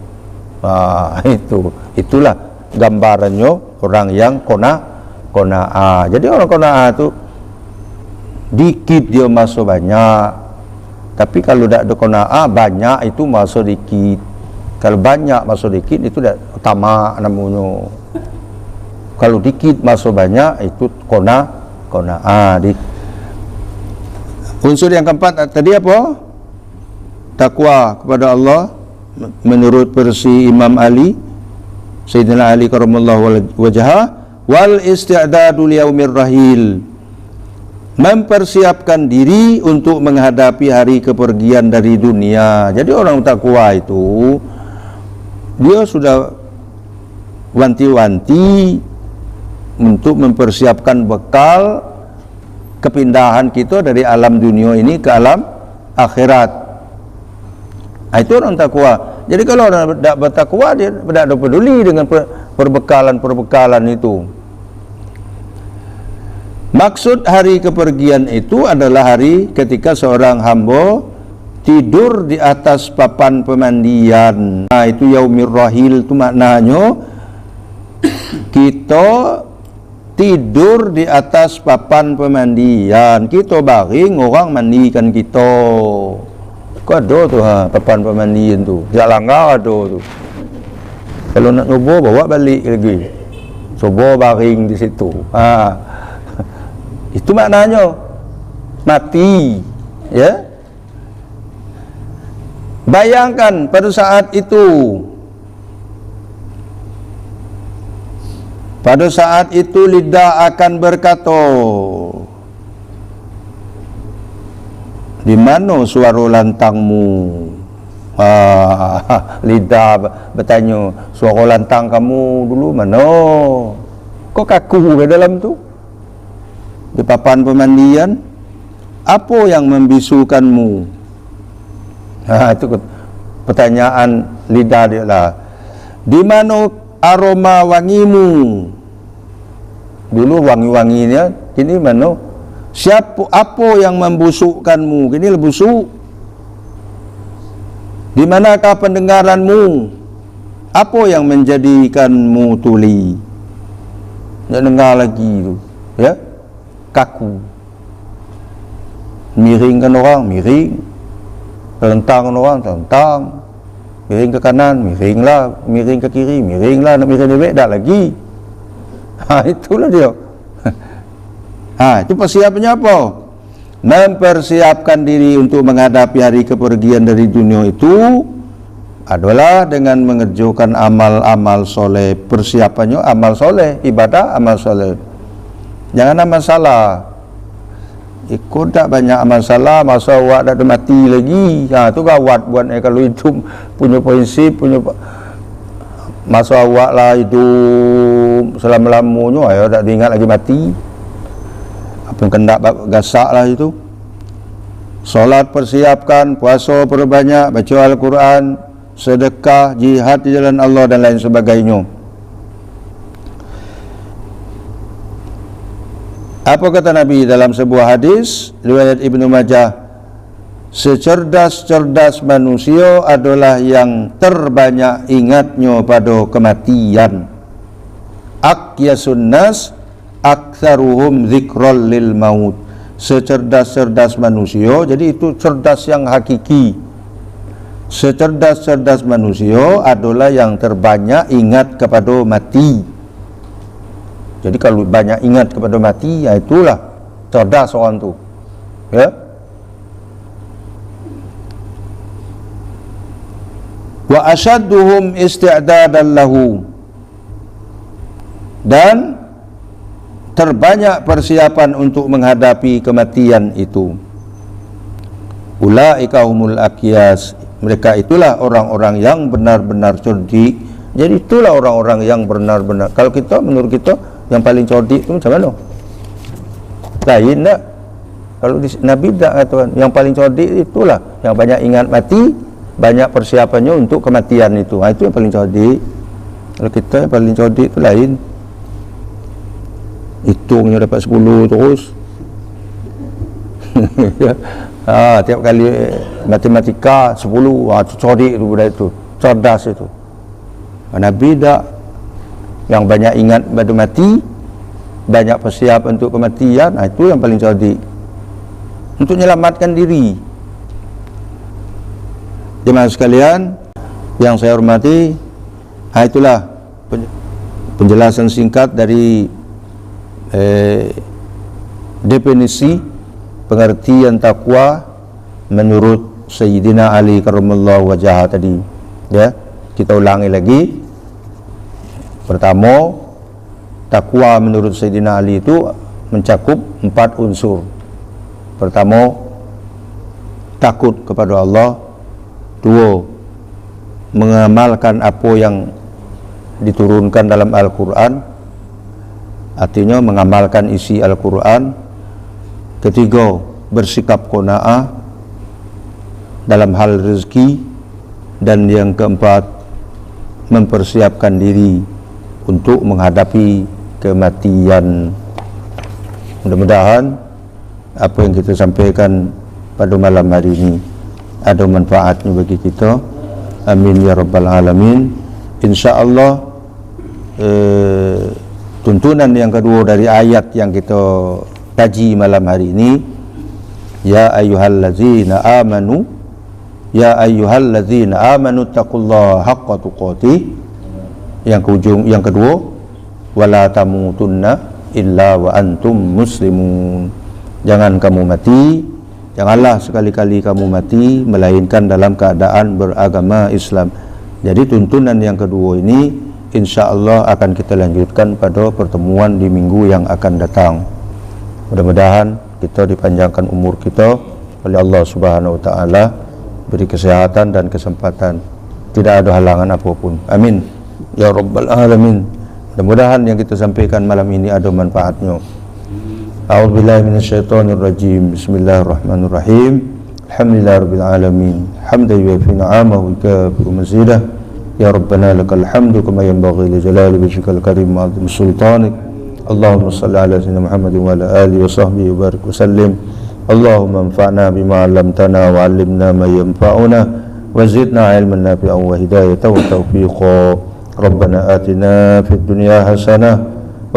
Itulah gambarannya orang yang qanaah. Jadi orang qanaah itu dikit dia masuk banyak, tapi kalau tidak ada qanaah banyak itu masuk dikit. Kalau banyak masuk dikit itu dah tamak namanya. Kalau dikit masuk banyak itu qanaah. Unsur yang keempat tadi apa? Takwa kepada Allah menurut versi Imam Ali, Sayyidina Ali karramallahu wajhah, wal isti'dadu liyaumir rahil, mempersiapkan diri untuk menghadapi hari kepergian dari dunia. Jadi orang takwa itu dia sudah wanti-wanti untuk mempersiapkan bekal kepindahan kita dari alam dunia ini ke alam akhirat. Itu orang takwa. Jadi kalau orang tidak bertakwa, dia tidak peduli dengan perbekalan itu. Maksud hari kepergian itu adalah hari ketika seorang hamba tidur di atas papan pemandian. Itu yaumir rahil, itu maknanya kita tidur di atas papan pemandian. Kita baring, orang mandikan kita. Kok ada tu papan pemandian tu, jak langgar ada tu. Kalau nak nubur bawa balik lagi, coba baring di situ. Itu maknanya mati, ya. Bayangkan pada saat itu lidah akan berkata, di mana suara lantangmu? Lidah bertanya, suara lantang kamu dulu mana? Kok kaku ke dalam tu? Di papan pemandian? Apa yang membisukanmu? Itu pertanyaan lidah dia lah. Di mana aroma wangimu? Dulu wangi-wanginya, kini mana? Apa yang membusukkanmu? Kini busuk. Di manakah pendengaranmu? Apa yang menjadikanmu tuli? Tak dengar lagi tu, ya? Kaku. Miringkan orang, miring. Telentangkan orang, telentang. Miring ke kanan, miringlah. Miring ke kiri, miringlah. Nak miring lebih, tak lagi. Itulah dia. Itu persiapannya apa? Mempersiapkan diri untuk menghadapi hari kepergian dari dunia itu adalah dengan mengerjakan amal-amal soleh. Persiapannya amal soleh, ibadah amal soleh. Jangan amal salah. Ikut tak banyak amal salah, masa awak dah mati lagi. Tu gawat buat kalau itu punya prinsip, punya masa awak lah hidup selama-lamanya, ayo tak diingat lagi mati. Apa yang kendak gasak lah itu. Solat persiapkan, puasa perbanyak, baca Al-Quran, sedekah, jihad di jalan Allah dan lain sebagainya. Apa kata Nabi dalam sebuah hadis riwayat Ibnu Majah? Secerdas-cerdas manusia adalah yang terbanyak ingatnya pada kematian. Aqyasun nas aktsaruhum dzikral lil maut. Secerdas-cerdas manusia, jadi itu cerdas yang hakiki. Secerdas-cerdas manusia adalah yang terbanyak ingat kepada mati. Jadi kalau banyak ingat kepada mati, ya itulah cerdas orang tu, ya. Wa ashadduhum isti'dadan lahu, dan terbanyak persiapan untuk menghadapi kematian itu. Ulaika humul aqyas, mereka itulah orang-orang yang benar-benar cerdik. Jadi itulah orang-orang yang benar-benar. Kalau kita, menurut kita, yang paling cerdik itu macam mana? Lain tak? Kalau Nabi tak katakan yang paling cerdik itulah yang banyak ingat mati, banyak persiapannya untuk kematian itu. Itu yang paling cerdik. Kalau kita yang paling cerdik itu lain. Hitungnya dapat 10 terus. Tiap kali matematika 10, tu cerdik tu budak itu, cerdas itu. Nabi tak, yang banyak ingat pada mati, banyak persiapan untuk kematian, itu yang paling cerdik untuk menyelamatkan diri. Jemaah sekalian yang saya hormati, itulah penjelasan singkat dari definisi pengertian takwa menurut Sayyidina Ali karramallahu wajhah tadi. Ya, kita ulangi lagi. Pertama, takwa menurut Sayyidina Ali itu mencakup 4 unsur. Pertama, takut kepada Allah. 2, mengamalkan apa yang diturunkan dalam Al-Quran, artinya mengamalkan isi Al-Quran. 3, bersikap qanaah dalam hal rezeki. Dan yang 4, mempersiapkan diri untuk menghadapi kematian. Mudah-mudahan apa yang kita sampaikan pada malam hari ini ada manfaatnya bagi kita. Amin ya rabbal alamin. InsyaAllah tuntunan yang kedua dari ayat yang kita kaji malam hari ini, ya ayyuhallazina amanu, ya ayyuhallazina amanu taqullaha haqqa tuqatih. Yang kedua, wala tamutunna illa wa antum muslimun. Jangan kamu mati, janganlah sekali-kali kamu mati melainkan dalam keadaan beragama Islam. Jadi tuntunan yang kedua ini insya-Allah akan kita lanjutkan pada pertemuan di minggu yang akan datang. Mudah-mudahan kita dipanjangkan umur kita oleh Allah Subhanahu wa taala, beri kesehatan dan kesempatan, tidak ada halangan apapun. Amin ya rabbal alamin. Mudah-mudahan yang kita sampaikan malam ini ada manfaatnya. A'udzubillahi minasyaitonir rajim. Bismillahirrahmanirrahim. Alhamdulillahirabbil alamin. Hamdan yuwaffi ni'amahu wa yukafi mazidah. Ya rabbana lakal hamdu kama yanbaghi li jalali wajhikal karim wa 'azimi sultanik. Allahumma salli ala sayyidina Muhammadin wa ala alihi wa sahbihi wa barik wa sallim. Allahumma anfa'na bima 'allamtana wa 'allimna ma yanfa'una wa zidna 'ilman nafi'an wa hidayatan wa tawfiqan. Rabbana atina fid dunya hasanah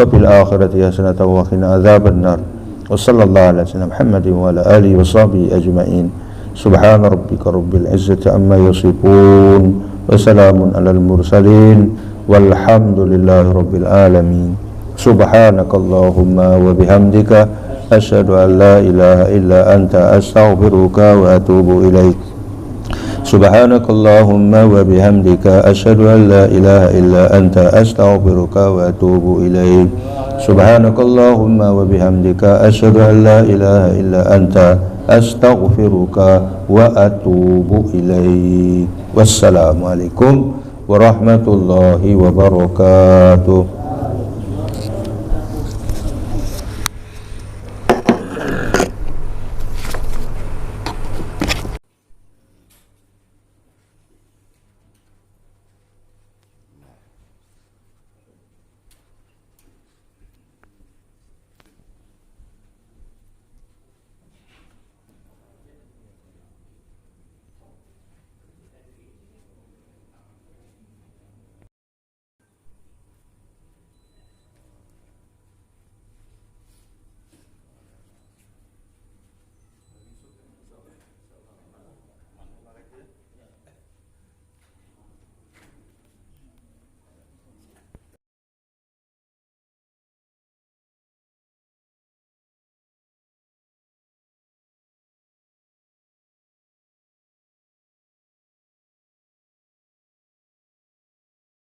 wa fil akhirati hasanatan wa qina adzabannar. Wa sallallahu ala sayyidina Muhammadin wa ala alihi wa sahbihi ajma'in. Subhana rabbika rabbil izzati amma yasifun wa salamun alal mursalin walhamdulillahi rabbil alamin. Subhanakallahumma wa bihamdika asyhadu an la ilaha illa anta astaghfiruka wa atubu ilaik. Subhanakallahumma wa bihamdika asyhadu an la ilaha illa anta astaghfiruka wa atubu ilaik. Subhanakallahumma wa bihamdika asyhadu an la ilaha illa anta astaghfiruka wa atubu ilaik. Wassalamualaikum warahmatullahi wabarakatuh.